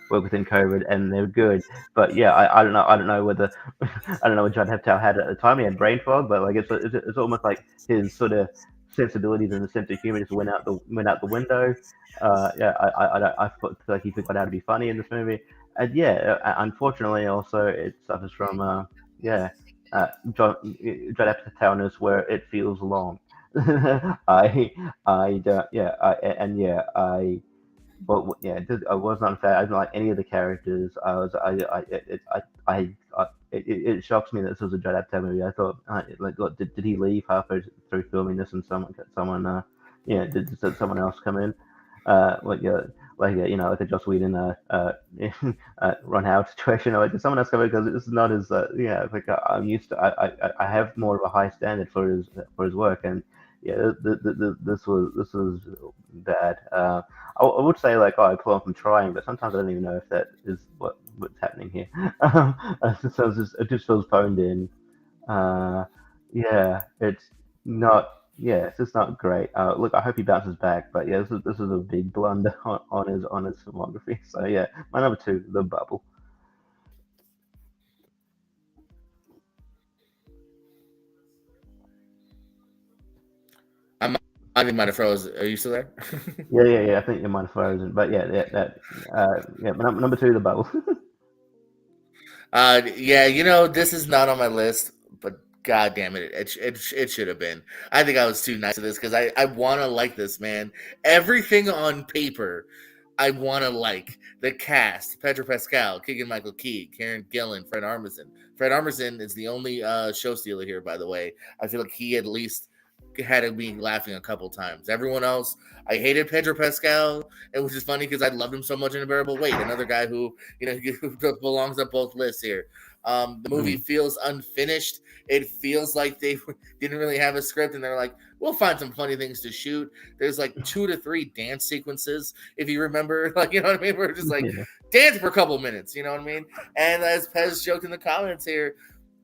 work within COVID, and they're good. But yeah, I don't know whether, I don't know what Judd Apatow had at the time. He had brain fog, but like it's almost like his sort of sensibilities and the sense of humor just went out the window. Yeah, I feel like he forgot how to be funny in this movie, and yeah, unfortunately, also it suffers from yeah, John Judd Apatow knows where it feels long. I don't, yeah, and yeah, but yeah, I was not a fan. I didn't like any of the characters. I was, it shocks me that this was a Judd Apatow movie. I thought, like, what, did he leave halfway through filming this, and did someone else come in? Like, like a Joss Whedon, Ron Howard situation, or like, did someone else come in? Because it's not as, like, I'm used to. I have more of a high standard for his work, and yeah, this was bad. I would say, like, oh, I pull off from trying, but sometimes I don't even know if that is what's happening here. It just feels phoned in. Uh, yeah, it's not. Yeah, it's just not great. Look, I hope he bounces back, but yeah, this is a big blunder on his filmography. So yeah, my number two, The Bubble. I might have froze. Are you still there? Yeah. I think you might have frozen, but yeah. Number two, The Bubble. Yeah, this is not on my list, but god damn it, it should have been. I think I was too nice to this because I want to like this, man. Everything on paper, I want to like the cast: Pedro Pascal, Keegan Michael Key, Karen Gillan, Fred Armisen. Fred Armisen is the only show stealer here, by the way. I feel like he at least had me laughing a couple times. Everyone else, I hated Pedro Pascal, and which is funny because I loved him so much in Unbearable Weight. Another guy who who belongs on both lists here. The movie feels unfinished. It feels like they didn't really have a script, and they're like, "We'll find some funny things to shoot." There's like 2 to 3 dance sequences, if you remember, like, you know what I mean. We're just like Yeah. dance for a couple minutes, you know what I mean. And as Pez joked in the comments here,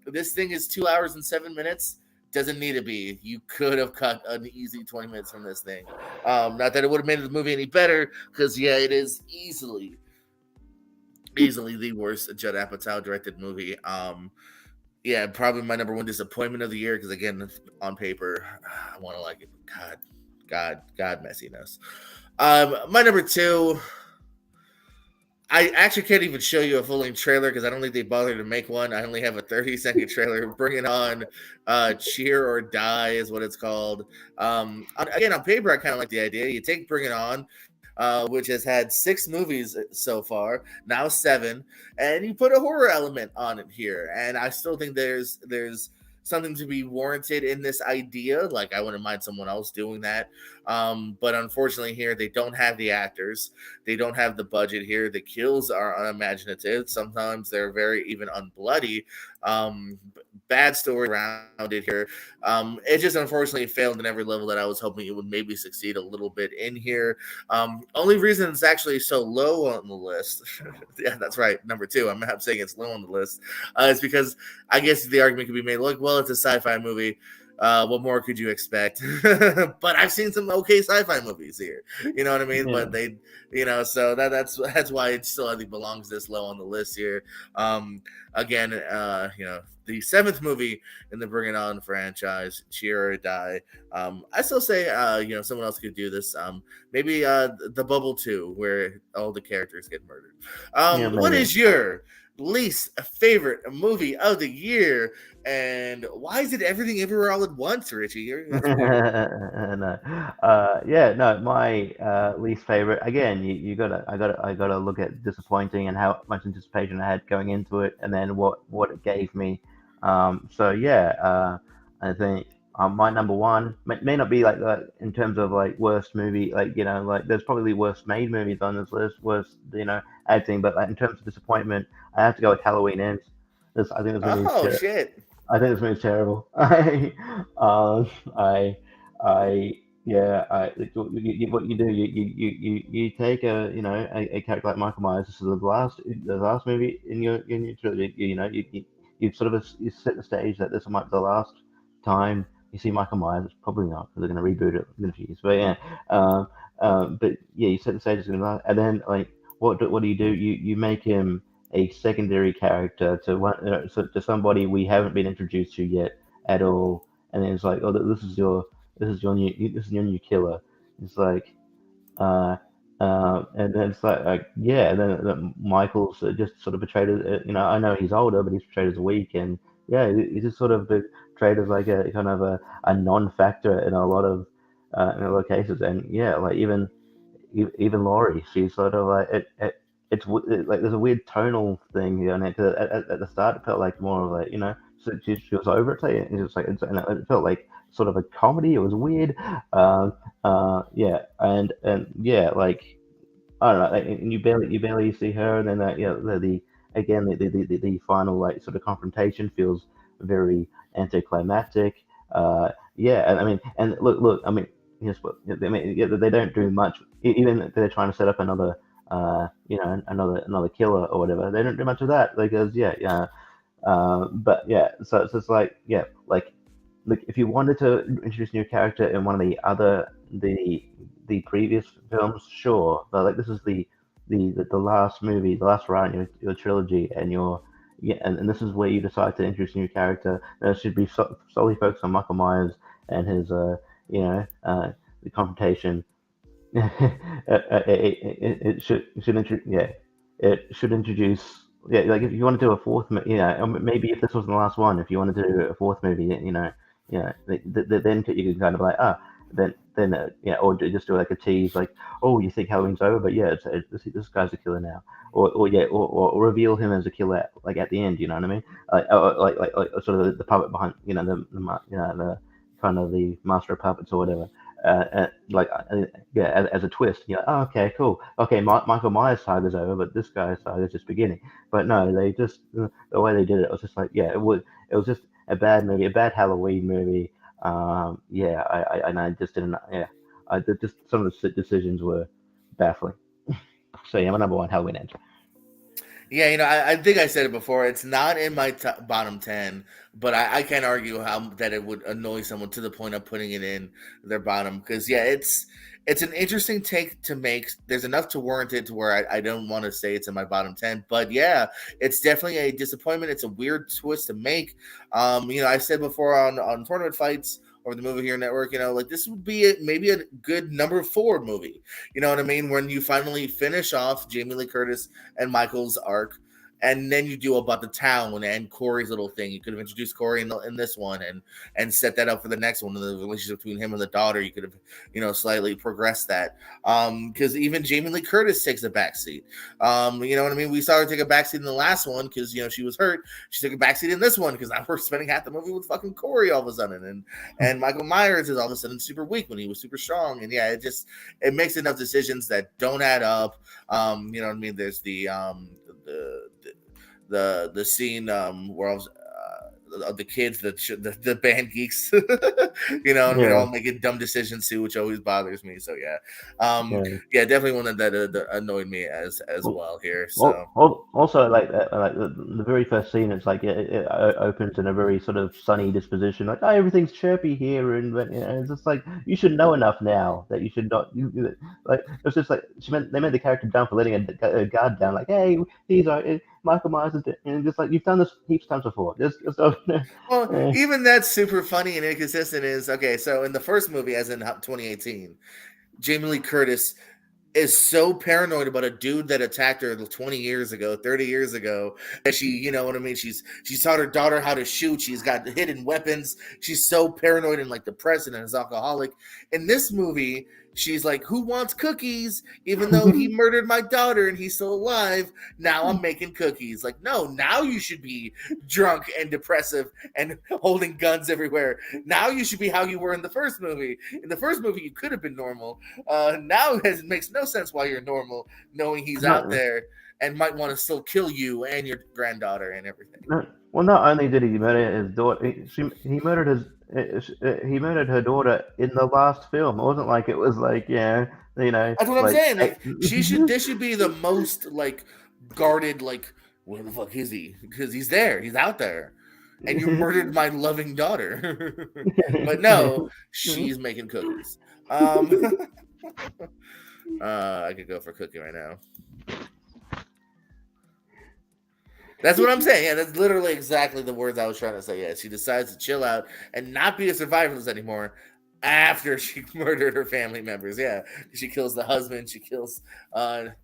this thing is 2 hours and 7 minutes. Doesn't need to be. You could have cut an easy 20 minutes from this thing. Not that it would have made the movie any better, because yeah, it is easily the worst Judd Apatow directed movie. Yeah, probably my number one disappointment of the year, because again, on paper, I want to like it. God, messiness. My number two, I actually can't even show you a full-length trailer because I don't think they bothered to make one. I only have a 30-second trailer. Bring it on. Cheer or Die is what it's called. Again, on paper, I kind of like the idea. You take Bring It On, which has had 6 movies so far, now 7, and you put a horror element on it here. And I still think there's something to be warranted in this idea. Like, I wouldn't mind someone else doing that. But unfortunately here, they don't have the actors. They don't have the budget here. The kills are unimaginative. Sometimes they're very even unbloody. Bad story around it here. It just unfortunately failed in every level that I was hoping it would maybe succeed a little bit in here. Only reason it's actually so low on the list, yeah, that's right, number 2. I'm saying it's low on the list, is because I guess the argument could be made, look, well, it's a sci-fi movie. What more could you expect? But I've seen some okay sci-fi movies here. You know what I mean? Yeah. But they, so that's why it still, I think, belongs this low on the list here. Again, the 7th movie in the Bring It On franchise, Cheer or Die. I still say, someone else could do this. Maybe The Bubble 2, where all the characters get murdered. What is your least favorite movie of the year, and why is it Everything Everywhere All at Once, Richie? No. No, my least favorite, again, I gotta look at disappointing and how much anticipation I had going into it, and then what it gave me. I think my number one may not be like that in terms of like worst movie, like, like there's probably worst made movies on this list, worst, acting, but like in terms of disappointment, I have to go with Halloween Ends. I think this movie Oh is shit! I think this movie's terrible. I, yeah, what you do, you take a character like Michael Myers. This is the last movie in your trilogy. You sort of you set the stage that this might be the last time you see Michael Myers. It's probably not because they're going to reboot it in a few years. But yeah, but yeah, you set the stage, and then like what do? You make him a secondary character to to somebody we haven't been introduced to yet at all, and then it's like, oh, this is your new killer. It's like, uh, and then it's like yeah, and then Michael's just sort of portrayed as, I know he's older, but he's portrayed as weak, and yeah, he's just sort of portrayed as like a kind of a non-factor in a lot of cases, and yeah, like even Laurie, she's sort of like like there's a weird tonal thing here, and at the start it felt like more of like so she was over it, and and it felt like sort of a comedy. It was weird, yeah, and yeah, like I don't know, and you barely see her, and then the again the final like sort of confrontation feels very anticlimactic. Yeah, and I mean, and look, I mean, yes, but I mean, yeah, they don't do much. Even if they're trying to set up another, another killer or whatever. They don't do much of that because yeah. But yeah, so it's just like yeah, like if you wanted to introduce a new character in one of the previous films, sure, but like this is the last movie, the last round in your trilogy, and and this is where you decide to introduce a new character. It should be solely focused on Michael Myers and his the confrontation. It should introduce like if you want to do a fourth maybe if this wasn't the last one, if you wanted to do a fourth movie, then you can kind of like then or just do like a tease like, oh, you think Halloween's over, but yeah, this guy's a killer now, or reveal him as a killer like at the end, you know what I mean, like sort of the puppet behind the kind of the master of puppets or whatever. As a twist, oh, okay, cool. Okay, Michael Myers' saga's over, but this guy's saga's just beginning. But no, they just the way they did it was just like, it was just a bad movie, a bad Halloween movie. Yeah, I just didn't. Yeah, just some of the decisions were baffling. So yeah, my number one, Halloween Ends. Yeah, I think I said it before. It's not in my bottom 10, but I can't argue how that it would annoy someone to the point of putting it in their bottom. Because yeah, it's an interesting take to make. There's enough to warrant it to where I don't want to say it's in my bottom 10, but yeah, it's definitely a disappointment. It's a weird twist to make. I said before on Tournament Fights or the Movie Hero Network, like this would be maybe a good number 4 movie. You know what I mean? When you finally finish off Jamie Lee Curtis and Michael's arc, and then you do about the town and Corey's little thing. You could have introduced Corey in this one and set that up for the next one. And the relationship between him and the daughter, you could have, slightly progressed that. Because even Jamie Lee Curtis takes a backseat. You know what I mean? We saw her take a backseat in the last one because, she was hurt. She took a backseat in this one because now we're spending half the movie with fucking Corey all of a sudden. And Michael Myers is all of a sudden super weak when he was super strong. And yeah, it makes enough decisions that don't add up. You know what I mean? There's the scene where I was the kids, the band geeks, all making dumb decisions too, which always bothers me. So yeah, definitely one that annoyed me as well here. So also like the very first scene, it's like it opens in a very sort of sunny disposition, like everything's chirpy here, and it's just like you should know enough now that you should not. Like it's just like they made the character down for letting a guard down, like hey, these are. Michael Myers is and just like you've done this heaps of times before. Well, even that's super funny and inconsistent is okay. So in the first movie, as in 2018, Jamie Lee Curtis is so paranoid about a dude that attacked her 20 years ago, 30 years ago, that she, you know what I mean? She's taught her daughter how to shoot. She's got hidden weapons. She's so paranoid and like depressed and is alcoholic. In this movie, she's like, who wants cookies? Even though he murdered my daughter and he's still alive, now I'm making cookies. Like, no, now you should be drunk and depressive and holding guns everywhere. Now you should be how you were in the first movie. In the first movie, you could have been normal. Now it makes no sense why you're normal, knowing he's out there and might want to still kill you and your granddaughter and everything. Well, not only did he murder his daughter, he murdered her daughter in the last film. It wasn't like it was like, that's what I'm saying. Like, this should be the most like guarded, like, where the fuck is he? Because he's there, he's out there. and you murdered my loving daughter. But no, she's making cookies. I could go for cooking right now. That's what I'm saying. Yeah, that's literally exactly the words I was trying to say. Yeah, she decides to chill out and not be a survivalist anymore after she murdered her family members. Yeah, she kills the husband. She kills that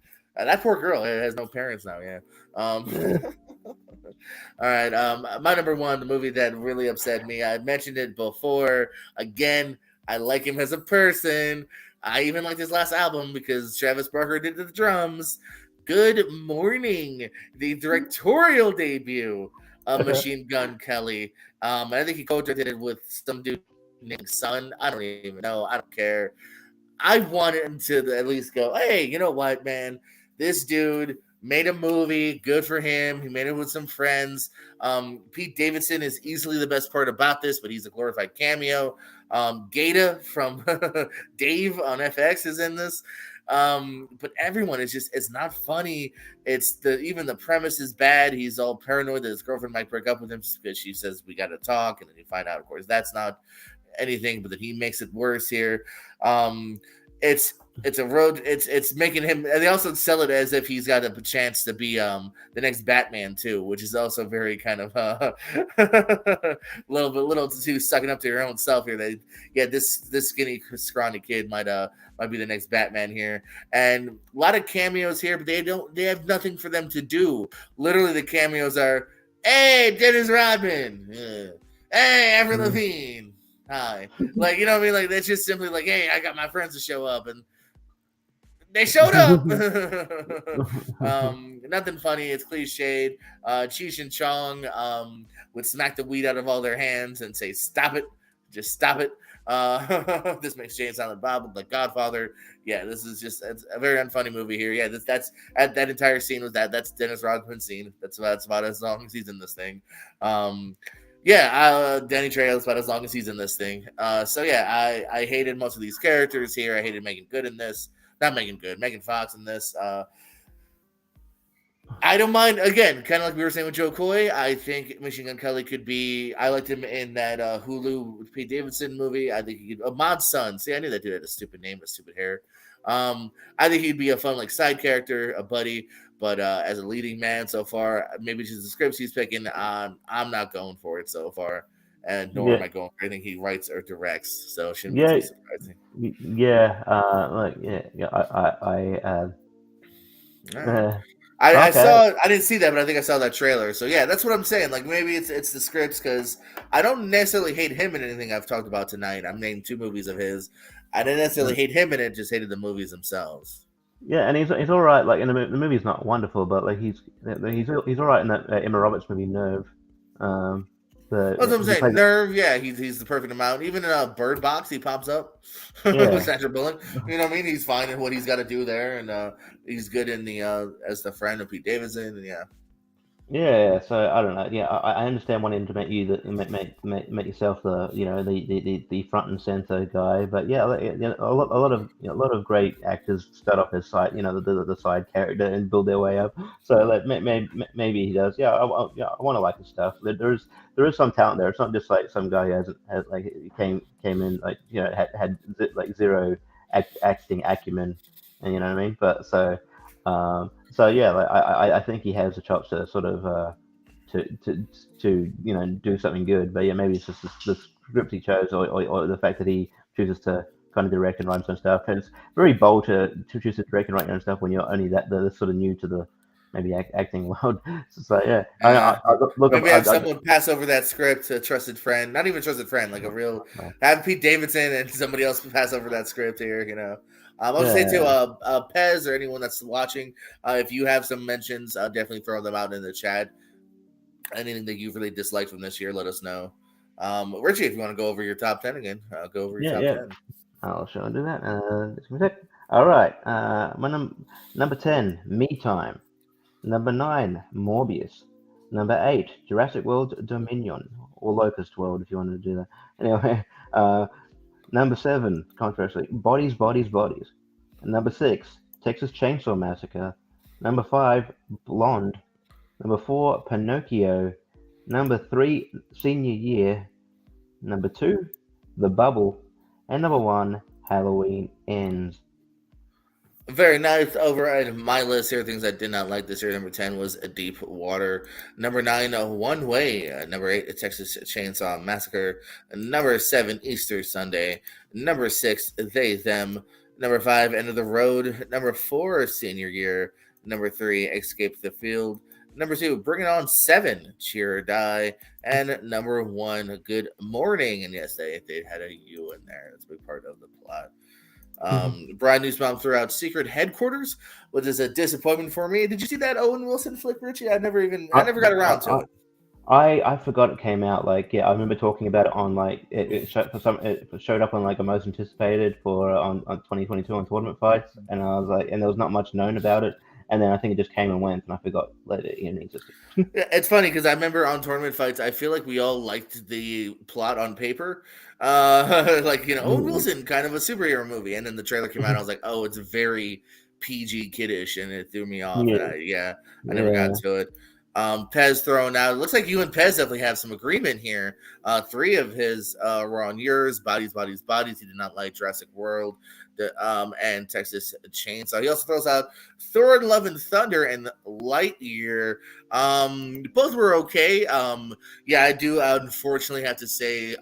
poor girl. Has no parents now. Yeah. All right. My number one, the movie that really upset me. I mentioned it before. Again, I like him as a person. I even like his last album because Travis Barker did the drums. Good Morning, the directorial debut of Machine Gun Kelly. I think he co-directed it with some dude named Sun. I don't even know. I don't care. I wanted him to at least go, hey, you know what, man? This dude made a movie. Good for him. He made it with some friends. Pete Davidson is easily the best part about this, but he's a glorified cameo. Gata from Dave on FX is in this. But everyone is just, it's not funny. Even the premise is bad. He's all paranoid that his girlfriend might break up with him because she says we got to talk, and then you find out, of course, that's not anything, but that he makes it worse here. It's a road. It's making him. And they also sell it as if he's got a chance to be the next Batman too, which is also very kind of little too sucking up to your own self here. This skinny scrawny kid might be the next Batman here, and a lot of cameos here, but they have nothing for them to do. Literally, the cameos are, hey, Dennis Rodman, hey, Avril Lavigne, hi, like, you know what I mean? Like, that's just simply like, hey, I got my friends to show up, and they showed up. Nothing funny. It's cliched. Cheech and Chong would smack the weed out of all their hands and say, "Stop it! Just stop it." This makes Jay and Silent Bob like Godfather. Yeah, this is just, it's a very unfunny movie here. Yeah, that's that entire scene was that's Dennis Rodman's scene. That's about as long as he's in this thing. Danny Trejo is about as long as he's in this thing. So yeah, I hated most of these characters here. I hated Megan Good in this. Not Megan Good, Megan Fox in this. I don't mind, again, kind of like we were saying with Joe Coy. I think Machine Gun Kelly could be, I liked him in that Hulu Pete Davidson movie. I think he could, Ahmad's son. See, I knew that dude had a stupid name, a stupid hair. I think he'd be a fun, like, side character, a buddy, but as a leading man so far, maybe just the scripts he's picking, I'm not going for it so far. And nor am I going for anything he writes or directs, so it shouldn't be too surprising. I saw. I didn't see that, but I think I saw that trailer. So yeah, that's what I'm saying. Like, maybe it's the scripts, because I don't necessarily hate him in anything I've talked about tonight. I've named 2 movies of his. I didn't necessarily hate him in it; just hated the movies themselves. Yeah, and he's all right. Like, in the movie's not wonderful, but like he's all right in that Emma Roberts movie Nerve. That's what I'm saying. Nerve, yeah, he's the perfect amount. Even in a Bird Box, he pops up with Sandra Bullock. You know what I mean? He's fine in what he's got to do there, and he's good in the as the friend of Pete Davidson. And yeah. So I don't know. Yeah, I understand wanting to make yourself the front and center guy, but yeah, a lot of great actors start off as side, the side character and build their way up. So like maybe he does. Yeah, I want to like his stuff. There is some talent there. It's not just like some guy who has like came in like had like zero acting acumen, and you know what I mean. But so yeah, like I think he has the chops to sort of to do something good. But yeah, maybe it's just the script he chose, or the fact that he chooses to kind of direct and write his own stuff. And it's very bold to choose to direct and write your own stuff when you're only the sort of new to the maybe acting world. So yeah, maybe have someone pass over that script to a trusted friend, not even a trusted friend, like a real, have Pete Davidson and somebody else pass over that script here. I'll say too, Pez or anyone that's watching, if you have some mentions, definitely throw them out in the chat. Anything that you've really disliked from this year, let us know. Richie, if you want to go over your top 10 again, go over your top 10. I'll sure do that. All right, my number 10, Me Time. Number 9, Morbius. Number 8, Jurassic World Dominion, or Locust World, if you wanted to do that. Anyway, number 7, controversially, Bodies, Bodies, Bodies. Number 6, Texas Chainsaw Massacre. Number 5, Blonde. Number 4, Pinocchio. Number three, Senior Year. Number two, The Bubble. And number one, Halloween Ends. Very nice. Over at my list here, things I did not like this year. Number 10 was A Deep Water. Number 9, One Way. Number 8, A Texas Chainsaw Massacre. Number 7, Easter Sunday. Number 6, They, Them. Number 5, End of the Road. Number 4, Senior Year. Number 3, Escape the Field. Number 2, Bring It On 7, Cheer or Die. And number 1, Good Morning. And yes, they had a U in there. That's a big part of the plot. Brian Newsbaum threw out Secret Headquarters, which is a disappointment for me. Did you see that Owen Wilson flick, Richie? I never got around to it. I forgot it came out. Like, yeah, I remember talking about it on like it showed up on like a most anticipated for on 2022 on Tournament Fights, and I was like, and there was not much known about it, and then I think it just came and went, and I forgot let it in existed. It's funny because I remember on Tournament Fights, I feel like we all liked the plot on paper, like Owen Wilson, kind of a superhero movie, and then the trailer came out, and I was like, oh, it's very PG kiddish, and it threw me off. Yeah. I never got to it. Pez thrown out. It looks like you and Pez definitely have some agreement here. 3 of his were on yours. Bodies. He did not like Jurassic World, and Texas Chainsaw. He also throws out Thor: Love and Thunder and Lightyear. Both were okay. I do unfortunately have to say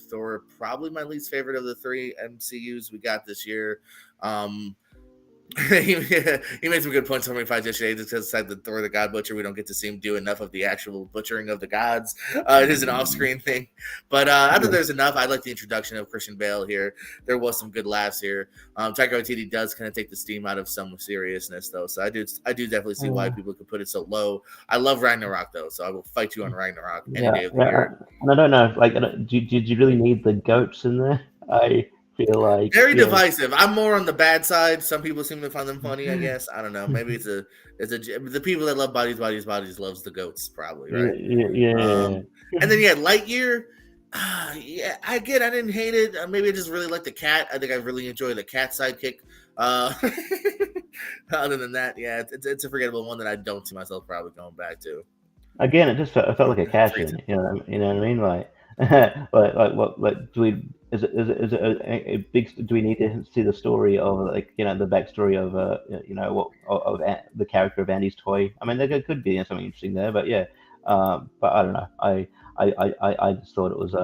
Thor probably my least favorite of the 3 MCUs we got this year. He made some good points on my fights yesterday. Just because like the Thor the God Butcher, we don't get to see him do enough of the actual butchering of the gods. It is an off-screen thing, but I think there's enough. I like the introduction of Christian Bale here. There was some good laughs here. Taika Waititi does kind of take the steam out of some seriousness, though. So I do definitely see why people could put it so low. I love Ragnarok though, so I will fight you on Ragnarok any day of the year. I don't know. Like, did you really need the goats in there? I feel like very divisive. I'm more on the bad side. Some people seem to find them funny. I guess I don't know. Maybe it's the people that love bodies loves the goats probably, right? Yeah. And then Lightyear. I didn't hate it. Maybe I just really like the cat. I think I really enjoy the cat sidekick. Other than that, it's a forgettable one that I don't see myself probably going back to. Again, it just felt like a cash in. You know what I mean? Like. Do we is it a big? Do we need to see the story of the backstory of of the character of Andy's toy? I mean, there could be something interesting there, but but I don't know. I just thought it was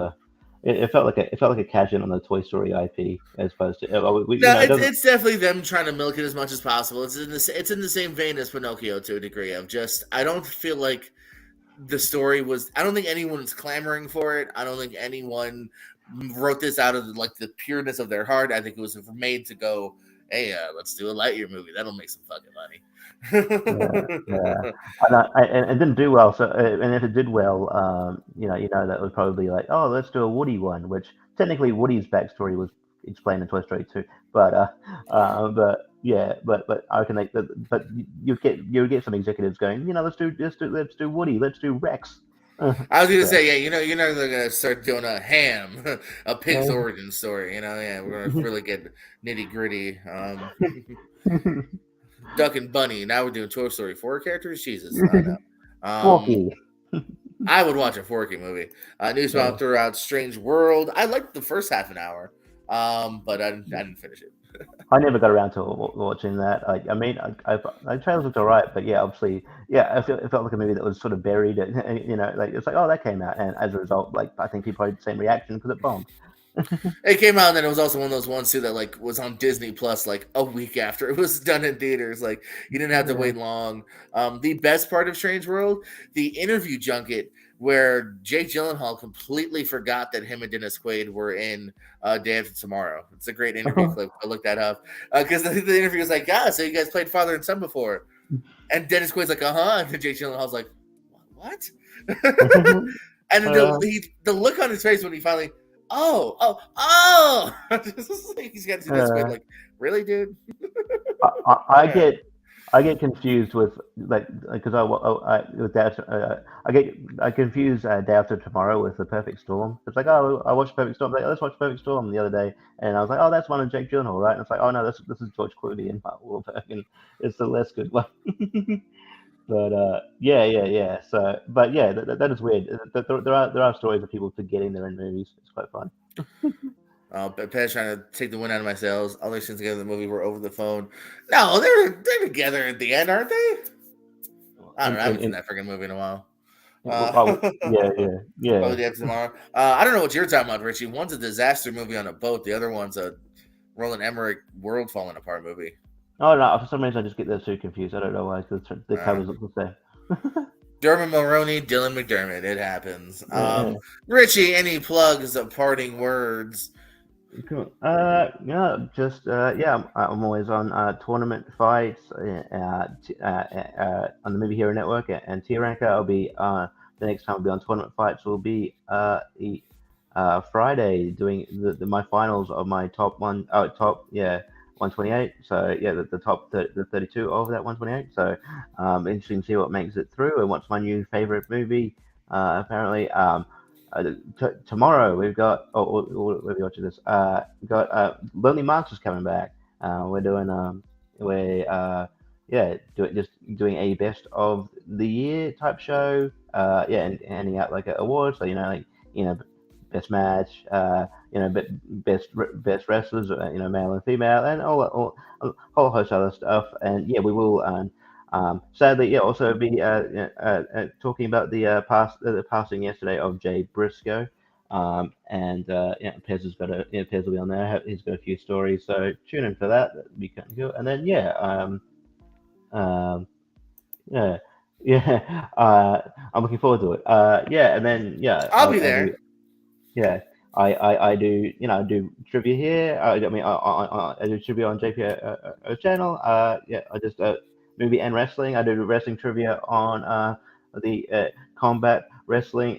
it felt like a cash in on the Toy Story IP as opposed to it's definitely them trying to milk it as much as possible. It's in the same vein as Pinocchio to a degree of just I don't feel like the story was. I don't think anyone's clamoring for it. I don't think anyone wrote this out of the pureness of their heart. I think it was made to go, hey, let's do a Lightyear movie. That'll make some fucking money. And it didn't do well. So, and if it did well, that was probably like, oh, let's do a Woody one, which technically Woody's backstory was explained in Toy Story 2. But I can make that. But you get some executives going, let's do Woody, let's do Rex. I was gonna say, you're not gonna start doing a Ham, a pig's origin story. We're gonna really get nitty gritty. Duck and Bunny. Now we're doing Toy Story 4 characters. Jesus, I know. I would watch a Forky movie. Newsbound threw out Strange World. I liked the first half an hour, but I didn't finish it. I never got around to watching that. The trailers looked alright, but obviously, it felt like a movie that was sort of buried. It's like, oh, that came out, and as a result, I think people had the same reaction because it bombed. It came out, and then it was also one of those ones too that was on Disney Plus a week after it was done in theaters. You didn't have to wait long. The best part of Strange World, the interview junket where Jake Gyllenhaal completely forgot that him and Dennis Quaid were in Day After Tomorrow. It's a great interview clip. I looked that up because the interview was like, so you guys played father and son before, and Dennis Quaid's like, and Jake Gyllenhaal's like, what? And then the look on his face when he finally. He's got to see this Quaid really, dude? I get confused with because I confuse Day After Tomorrow with The Perfect Storm. It's like, I watched Perfect Storm. Let's watch Perfect Storm the other day, and I was like, that's one of Jake Gyllenhaal, right? And it's like, oh no, this is George Clooney and Mark Wahlberg, and it's the less good one. But yeah. So, but yeah, that is weird. There are stories of people forgetting they're in movies. It's quite fun. Pet's trying to take the wind out of my sails. All their scenes together in the movie were over the phone. No, they're together at the end, aren't they? I don't know. I haven't seen that freaking movie in a while. Yeah. Probably the episode tomorrow. I don't know what you're talking about, Richie. One's a disaster movie on a boat. The other one's a Roland Emmerich world falling apart movie. Oh no! For some reason, I just get those two confused. I don't know why. Because the covers look the same. Dermot Mulroney, Dylan McDermott. It happens. Richie, any plugs of parting words? Cool. I'm always on tournament fights on the Movie Hero Network and Tier Ranker. I'll be the next time I'll be on tournament fights will be Friday doing my finals of my top 128. So yeah, the top the 32 of that 128. So interesting to see what makes it through and what's my new favorite movie. Apparently. Tomorrow we've got we'll be watching this. We got Lonely Monsters coming back. We're doing doing a best of the year type show. And handing out like awards. So best match. Best wrestlers. Male and female, and all a whole host of other stuff. And yeah, we will. Sadly, also be talking about the passing yesterday of Jay Briscoe, and Pez has got Pez will be on there. He's got a few stories, so tune in for that. That'd be kind of cool. And then I'm looking forward to it. And then I'll be there. I do I do trivia here. I do trivia on JPO channel. I just movie and wrestling. I do wrestling trivia on the combat wrestling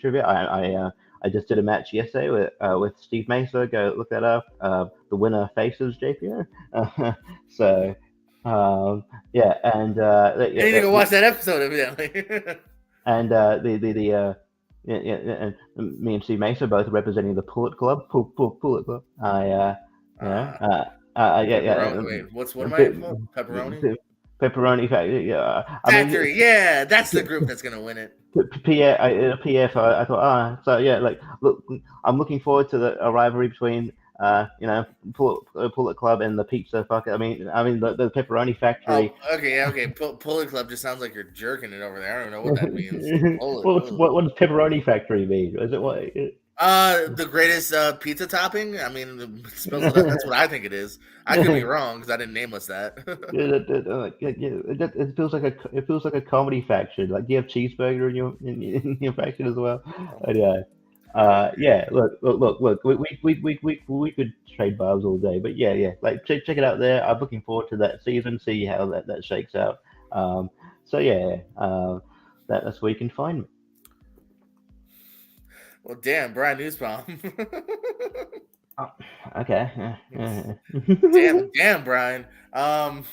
trivia. I just did a match yesterday with Steve Mesa. Go look that up. The winner faces JPO. So and you need to go watch that episode evidently. And and me and Steve Mesa both representing the Pullet Club. Pullet Club. Wait, what am I called? Pepperoni Factory. Factory. That's the group that's gonna win it. PF. I thought. Look, I'm looking forward to a rivalry between Pullet Club and the Pizza Fucker. I mean the Pepperoni Factory. Oh, okay. Pullet Club just sounds like you're jerking it over there. I don't know what that means. What does Pepperoni Factory mean? Is it what? The greatest pizza topping. I mean, that's what I think it is. I could be wrong because I didn't name us that. It feels like a comedy faction. Like, do you have cheeseburger in your faction as well? Anyway, Look. We could trade barbs all day, but yeah. Like, check it out there. I'm looking forward to that season. See how that shakes out. That's where you can find me. Well, damn, Brian Nussbaum. Okay. Damn, Brian. That's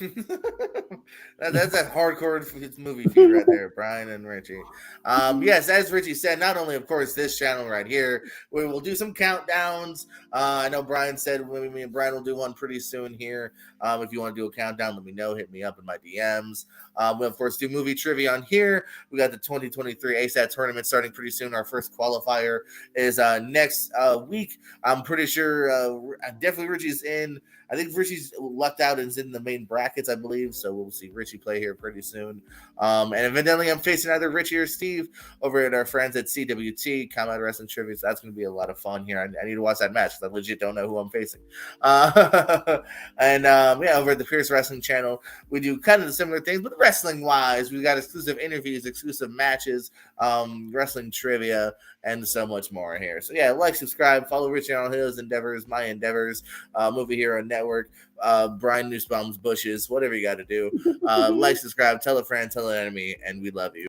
that hardcore movie feud right there, Brian and Richie. Yes, as Richie said, not only, of course, this channel right here, we will do some countdowns. I know Brian said me and Brian will do one pretty soon here. If you want to do a countdown, let me know. Hit me up in my DMs. We'll, of course, do movie trivia on here. We got the 2023 ASAT tournament starting pretty soon. Our first qualifier is next week. I'm pretty sure definitely Richie's in. I think Richie's lucked out and is in the main brackets, I believe. So we'll see Richie play here pretty soon. And evidently I'm facing either Richie or Steve over at our friends at CWT, Combat Wrestling Trivia. So that's going to be a lot of fun here. I need to watch that match because I legit don't know who I'm facing. Over at the Pierce Wrestling channel, we do kind of the similar things, but wrestling-wise, we got exclusive interviews, exclusive matches, wrestling trivia, and so much more here. So yeah, like, subscribe, follow Richie on his endeavors, my endeavors, Movie Hero Network, Brian Nussbaum's Bushes, whatever you got to do. Like, subscribe, tell a friend, tell an enemy, and we love you.